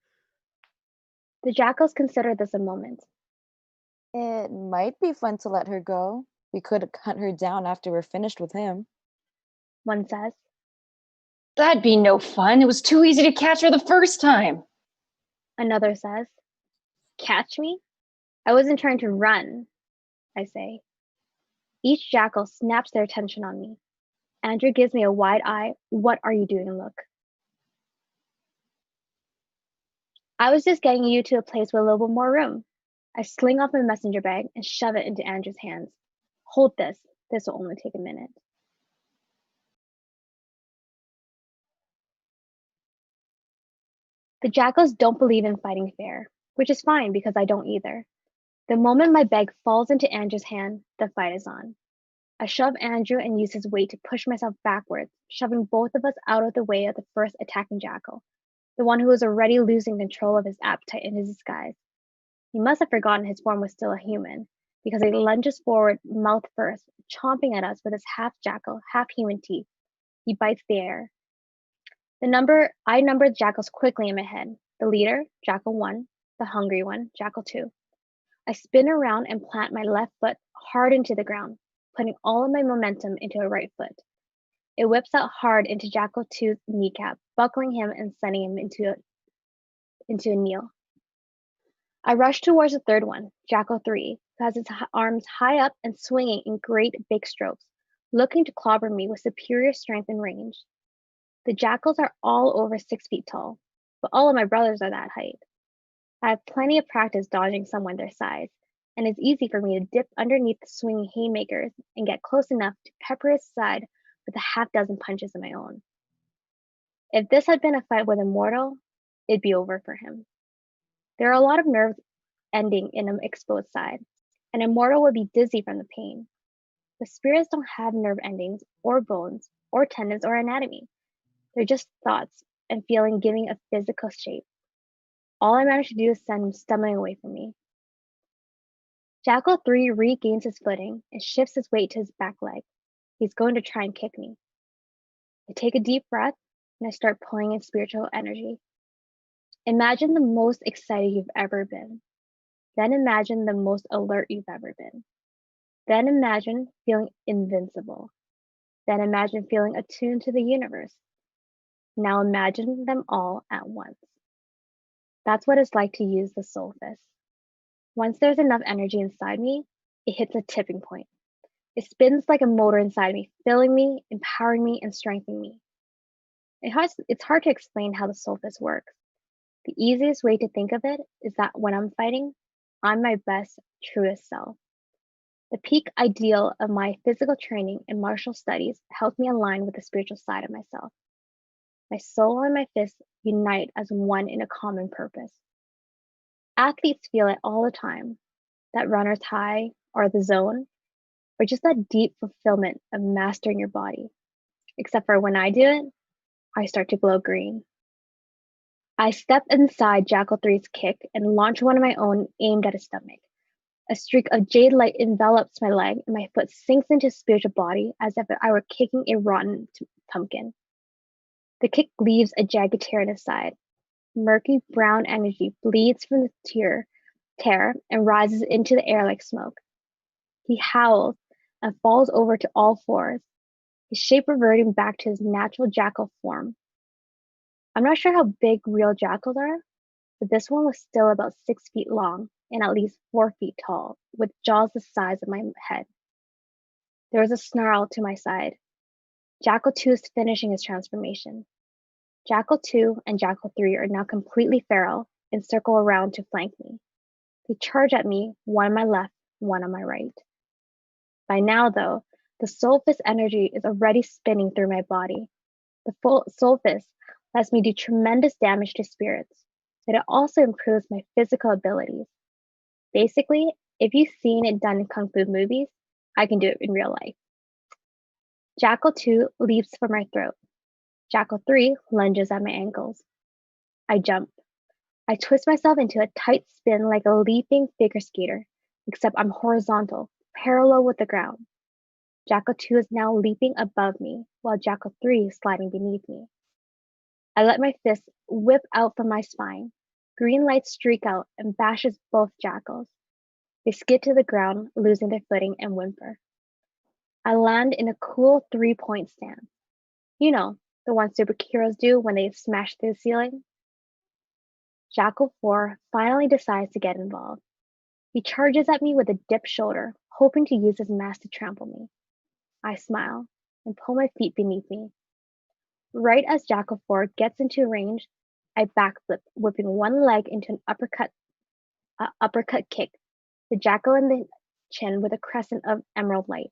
The jackals consider this a moment. It might be fun to let her go. We could hunt her down after we're finished with him. One says. That'd be no fun. It was too easy to catch her the first time. Another says. Catch me? I wasn't trying to run, I say. Each jackal snaps their attention on me. Andrew gives me a wide eye, what are you doing look. I was just getting you to a place with a little bit more room. I sling off my messenger bag and shove it into Andrew's hands. Hold this. This will only take a minute. The jackals don't believe in fighting fair, which is fine because I don't either. The moment my bag falls into Andrew's hand, the fight is on. I shove Andrew and use his weight to push myself backwards, shoving both of us out of the way of the first attacking jackal, the one who was already losing control of his appetite in his disguise. He must have forgotten his form was still a human, because he lunges forward, mouth first, chomping at us with his half jackal, half human teeth. He bites the air. I number the jackals quickly in my head. The leader, Jackal 1, the hungry one, Jackal 2. I spin around and plant my left foot hard into the ground, putting all of my momentum into a right foot. It whips out hard into Jackal 2's kneecap, buckling him and sending him into a kneel. I rush towards the third one, Jackal 3, who has his arms high up and swinging in great big strokes, looking to clobber me with superior strength and range. The jackals are all over 6 feet tall, but all of my brothers are that height. I have plenty of practice dodging someone their size, and it's easy for me to dip underneath the swinging haymakers and get close enough to pepper his side with a half dozen punches of my own. If this had been a fight with a mortal, it'd be over for him. There are a lot of nerves ending in an exposed side, and a mortal would be dizzy from the pain. But spirits don't have nerve endings, or bones, or tendons, or anatomy. They're just thoughts and feeling giving a physical shape. All I managed to do is send him stumbling away from me. Jackal 3 regains his footing and shifts his weight to his back leg. He's going to try and kick me. I take a deep breath and I start pulling in spiritual energy. Imagine the most excited you've ever been. Then imagine the most alert you've ever been. Then imagine feeling invincible. Then imagine feeling attuned to the universe. Now imagine them all at once. That's what it's like to use the soul fist. Once there's enough energy inside me, it hits a tipping point. It spins like a motor inside me, filling me, empowering me, and strengthening me. It's hard to explain how the soul fist works. The easiest way to think of it is that when I'm fighting, I'm my best, truest self. The peak ideal of my physical training and martial studies helped me align with the spiritual side of myself. My soul and my fists unite as one in a common purpose. Athletes feel it all the time, that runner's high or the zone, or just that deep fulfillment of mastering your body. Except for when I do it, I start to glow green. I step inside Jackal 3's kick and launch one of my own aimed at his stomach. A streak of jade light envelops my leg and my foot sinks into his spiritual body as if I were kicking a rotten pumpkin. The kick leaves a jagged tear in his side. Murky brown energy bleeds from the tear and rises into the air like smoke. He howls and falls over to all fours, his shape reverting back to his natural jackal form. I'm not sure how big real jackals are, but this one was still about 6 feet long and at least 4 feet tall, with jaws the size of my head. There was a snarl to my side. Jackal 2 is finishing his transformation. Jackal 2 and Jackal 3 are now completely feral and circle around to flank me. They charge at me, one on my left, one on my right. By now, though, the soul fist energy is already spinning through my body. The full soul fist lets me do tremendous damage to spirits, but it also improves my physical abilities. Basically, if you've seen it done in Kung Fu movies, I can do it in real life. Jackal 2 leaps for my throat. Jackal 3 lunges at my ankles. I jump. I twist myself into a tight spin like a leaping figure skater, except I'm horizontal, parallel with the ground. Jackal 2 is now leaping above me, while Jackal 3 is sliding beneath me. I let my fist whip out from my spine. Green lights streak out and bashes both jackals. They skid to the ground, losing their footing and whimper. I land in a cool 3-point stance. You know, the one superheroes do when they smash through the ceiling. Jackal 4 finally decides to get involved. He charges at me with a dipped shoulder, hoping to use his mass to trample me. I smile and pull my feet beneath me. Right as Jackal 4 gets into range, I backflip, whipping one leg into an uppercut kick, the jackal in the chin with a crescent of emerald light.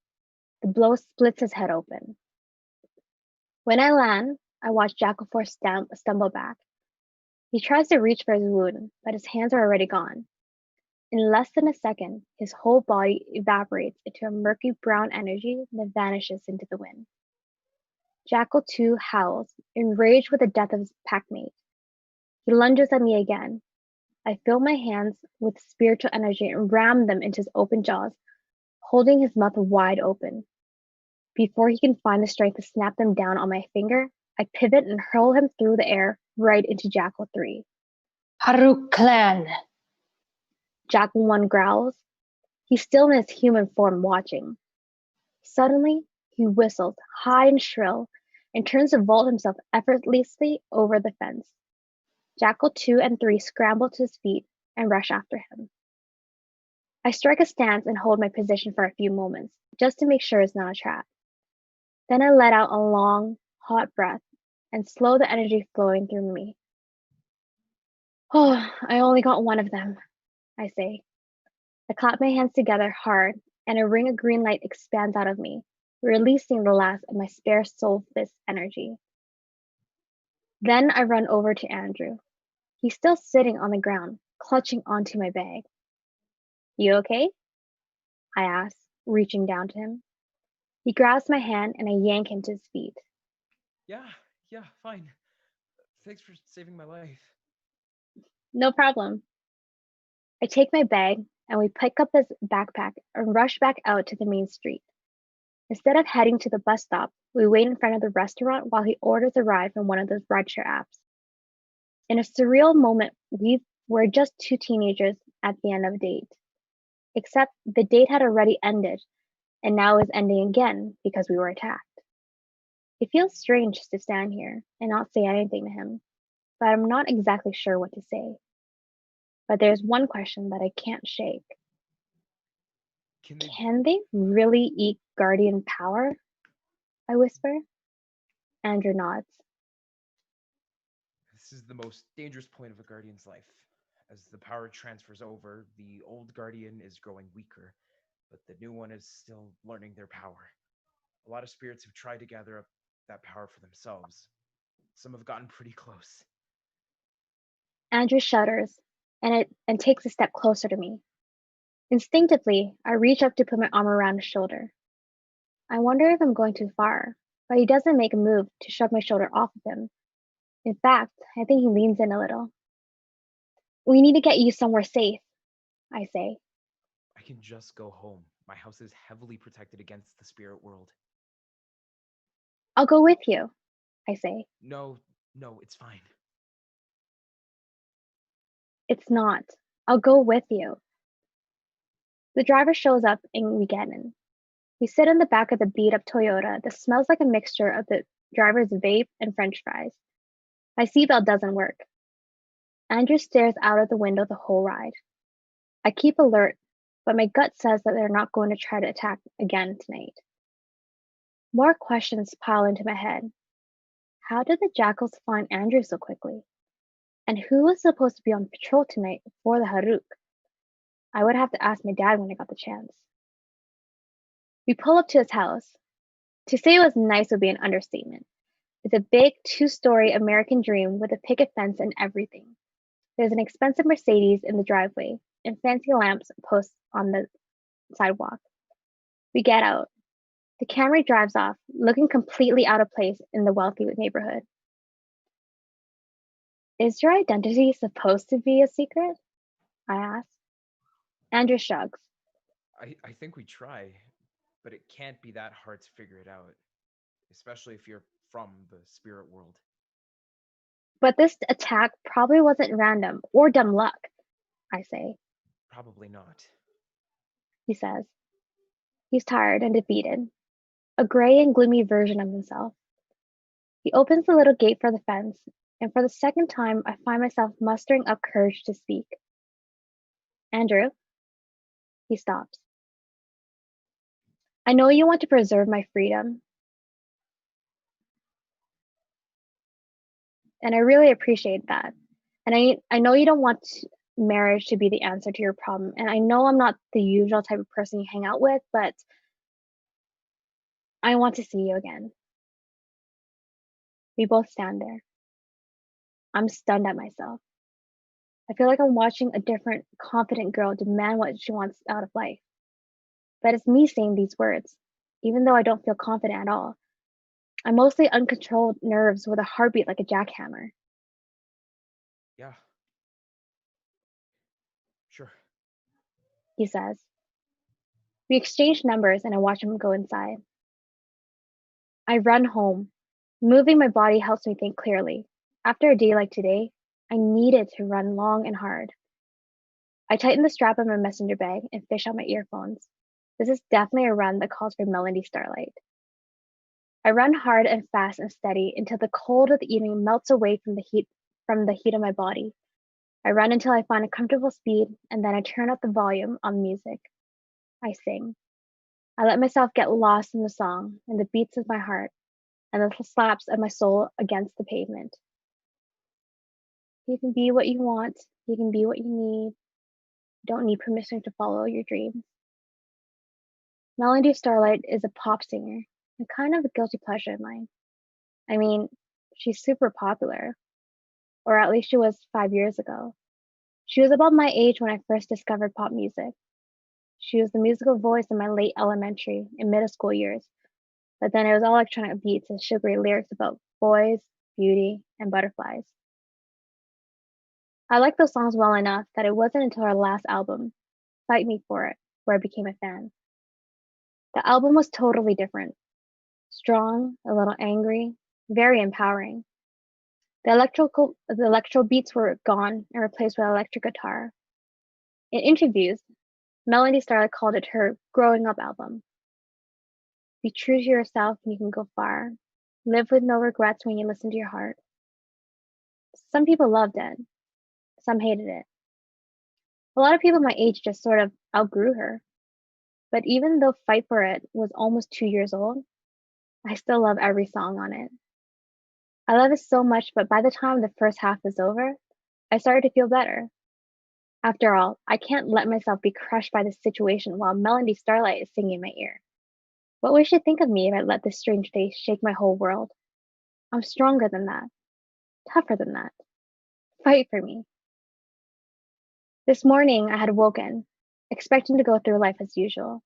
The blow splits his head open. When I land, I watch Jackal Force stumble back. He tries to reach for his wound, but his hands are already gone. In less than a second, his whole body evaporates into a murky brown energy that vanishes into the wind. Jackal 2 howls, enraged with the death of his packmate. He lunges at me again. I fill my hands with spiritual energy and ram them into his open jaws, holding his mouth wide open. Before he can find the strength to snap them down on my finger, I pivot and hurl him through the air right into Jackal 3. Haruk clan. Jackal 1 growls. He's still in his human form watching. Suddenly, he whistles, high and shrill, and turns to vault himself effortlessly over the fence. Jackal 2 and 3 scramble to his feet and rush after him. I strike a stance and hold my position for a few moments, just to make sure it's not a trap. Then I let out a long, hot breath and slow the energy flowing through me. Oh, I only got one of them, I say. I clap my hands together hard, and a ring of green light expands out of me, releasing the last of my spare soul fist energy. Then I run over to Andrew. He's still sitting on the ground, clutching onto my bag. You okay? I ask, reaching down to him. He grabs my hand and I yank him to his feet. Yeah, fine. Thanks for saving my life. No problem. I take my bag and we pick up his backpack and rush back out to the main street. Instead of heading to the bus stop, we wait in front of the restaurant while he orders a ride from one of those rideshare apps. In a surreal moment, we're just two teenagers at the end of a date. Except the date had already ended and now is ending again because we were attacked. It feels strange to stand here and not say anything to him, but I'm not exactly sure what to say. But there's one question that I can't shake. Can they really eat guardian power? I whisper. Andrew nods. This is the most dangerous point of a guardian's life. As the power transfers over, the old guardian is growing weaker, but the new one is still learning their power. A lot of spirits have tried to gather up that power for themselves. Some have gotten pretty close. Andrew shudders and takes a step closer to me. Instinctively, I reach up to put my arm around his shoulder. I wonder if I'm going too far, but he doesn't make a move to shove my shoulder off of him. In fact, I think he leans in a little. We need to get you somewhere safe, I say. I can just go home. My house is heavily protected against the spirit world. I'll go with you, I say. No, it's fine. It's not. I'll go with you. The driver shows up and we get in. We sit in the back of the beat-up Toyota that smells like a mixture of the driver's vape and french fries. My seatbelt doesn't work. Andrew stares out of the window the whole ride. I keep alert, but my gut says that they're not going to try to attack again tonight. More questions pile into my head. How did the jackals find Andrew so quickly? And who was supposed to be on patrol tonight for the Haruk? I would have to ask my dad when I got the chance. We pull up to his house. To say it was nice would be an understatement. It's a big 2-story American dream with a picket fence and everything. There's an expensive Mercedes in the driveway and fancy lamps posts on the sidewalk. We get out. The Camry drives off, looking completely out of place in the wealthy neighborhood. Is your identity supposed to be a secret? I ask. Andrew shrugs. I think we try, but it can't be that hard to figure it out, especially if you're from the spirit world. But this attack probably wasn't random or dumb luck, I say. Probably not. He says. He's tired and defeated, a gray and gloomy version of himself. He opens the little gate for the fence, and for the second time I find myself mustering up courage to speak. Andrew? He stops. I know you want to preserve my freedom, and I really appreciate that. And I know you don't want marriage to be the answer to your problem, and I know I'm not the usual type of person you hang out with, but I want to see you again. We both stand there. I'm stunned at myself. I feel like I'm watching a different, confident girl demand what she wants out of life. But it's me saying these words, even though I don't feel confident at all. I'm mostly uncontrolled nerves with a heartbeat like a jackhammer. Yeah. Sure. He says. We exchange numbers and I watch him go inside. I run home. Moving my body helps me think clearly. After a day like today, I needed to run long and hard. I tighten the strap of my messenger bag and fish out my earphones. This is definitely a run that calls for Melody Starlight. I run hard and fast and steady until the cold of the evening melts away from the heat of my body. I run until I find a comfortable speed and then I turn up the volume on music. I sing. I let myself get lost in the song and the beats of my heart and the slaps of my soul against the pavement. You can be what you want. You can be what you need. You don't need permission to follow your dreams. Melody Starlight is a pop singer and kind of a guilty pleasure of mine. I mean, she's super popular, or at least she was 5 years ago. She was about my age when I first discovered pop music. She was the musical voice in my late elementary and middle school years, but then it was all electronic beats and sugary lyrics about boys, beauty, and butterflies. I liked those songs well enough that it wasn't until her last album, Fight Me For It, where I became a fan. The album was totally different. Strong, a little angry, very empowering. The electro beats were gone and replaced with electric guitar. In interviews, Melody Starlight called it her growing up album. Be true to yourself and you can go far. Live with no regrets when you listen to your heart. Some people loved it. Some hated it. A lot of people my age just sort of outgrew her. But even though Fight For It was almost 2 years old, I still love every song on it. I love it so much, but by the time the first half was over, I started to feel better. After all, I can't let myself be crushed by this situation while Melody Starlight is singing in my ear. What would she think of me if I let this strange face shake my whole world? I'm stronger than that, tougher than that. Fight for me. This morning, I had woken, expecting to go through life as usual.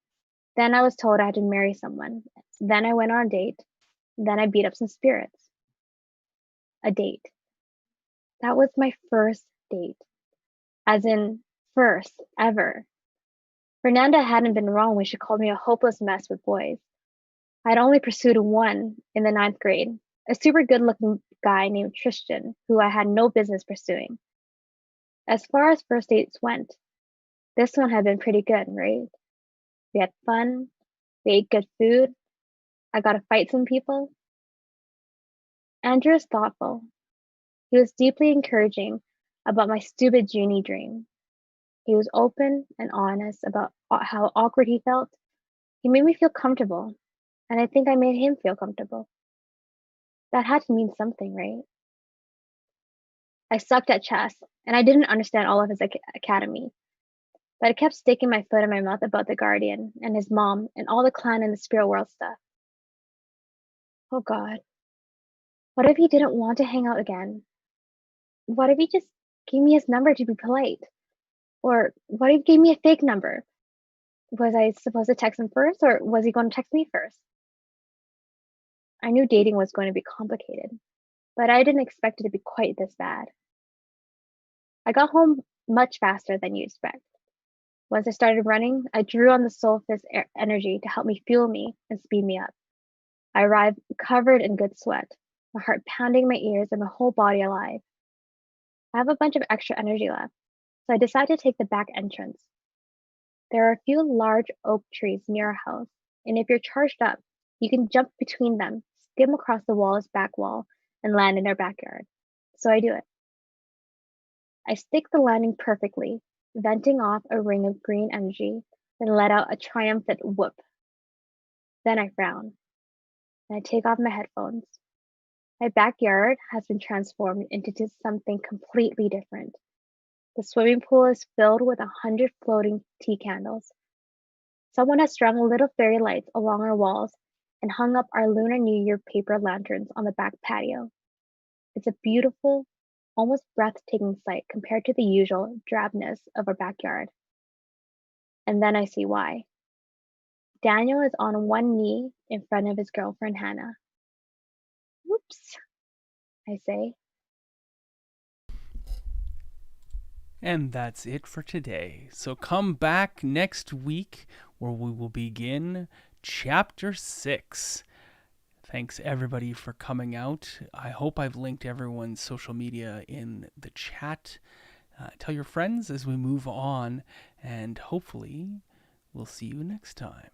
Then I was told I had to marry someone. Then I went on a date. Then I beat up some spirits. A date. That was my first date. As in, first, ever. Fernanda hadn't been wrong when she called me a hopeless mess with boys. I had only pursued one in the 9th grade, a super good looking guy named Tristan, who I had no business pursuing. As far as first dates went, this one had been pretty good, right? We had fun, we ate good food, I got to fight some people. Andrew is thoughtful. He was deeply encouraging about my stupid genie dream. He was open and honest about how awkward he felt. He made me feel comfortable, and I think I made him feel comfortable. That had to mean something, right? I sucked at chess, and I didn't understand all of his academy, but I kept sticking my foot in my mouth about the Guardian and his mom and all the clan and the spirit world stuff. Oh God. What if he didn't want to hang out again? What if he just gave me his number to be polite? Or what if he gave me a fake number? Was I supposed to text him first, or was he going to text me first? I knew dating was going to be complicated, but I didn't expect it to be quite this bad. I got home much faster than you expect. Once I started running, I drew on the soul fist energy to help me fuel me and speed me up. I arrived covered in good sweat, my heart pounding my ears and my whole body alive. I have a bunch of extra energy left, so I decided to take the back entrance. There are a few large oak trees near our house, and if you're charged up, you can jump between them, skim across the wall's back wall, and land in our backyard. So I do it. I stick the landing perfectly, venting off a ring of green energy, then let out a triumphant whoop. Then I frown, and I take off my headphones. My backyard has been transformed into just something completely different. The swimming pool is filled with 100 floating tea candles. Someone has strung little fairy lights along our walls and hung up our Lunar New Year paper lanterns on the back patio. It's a beautiful, almost breathtaking sight compared to the usual drabness of our backyard. And then I see why. Daniel is on one knee in front of his girlfriend Hannah. Whoops, I say. And that's it for today. So come back next week where we will begin Chapter 6. Thanks everybody for coming out. I hope I've linked everyone's social media in the chat. Tell your friends as we move on, and hopefully we'll see you next time.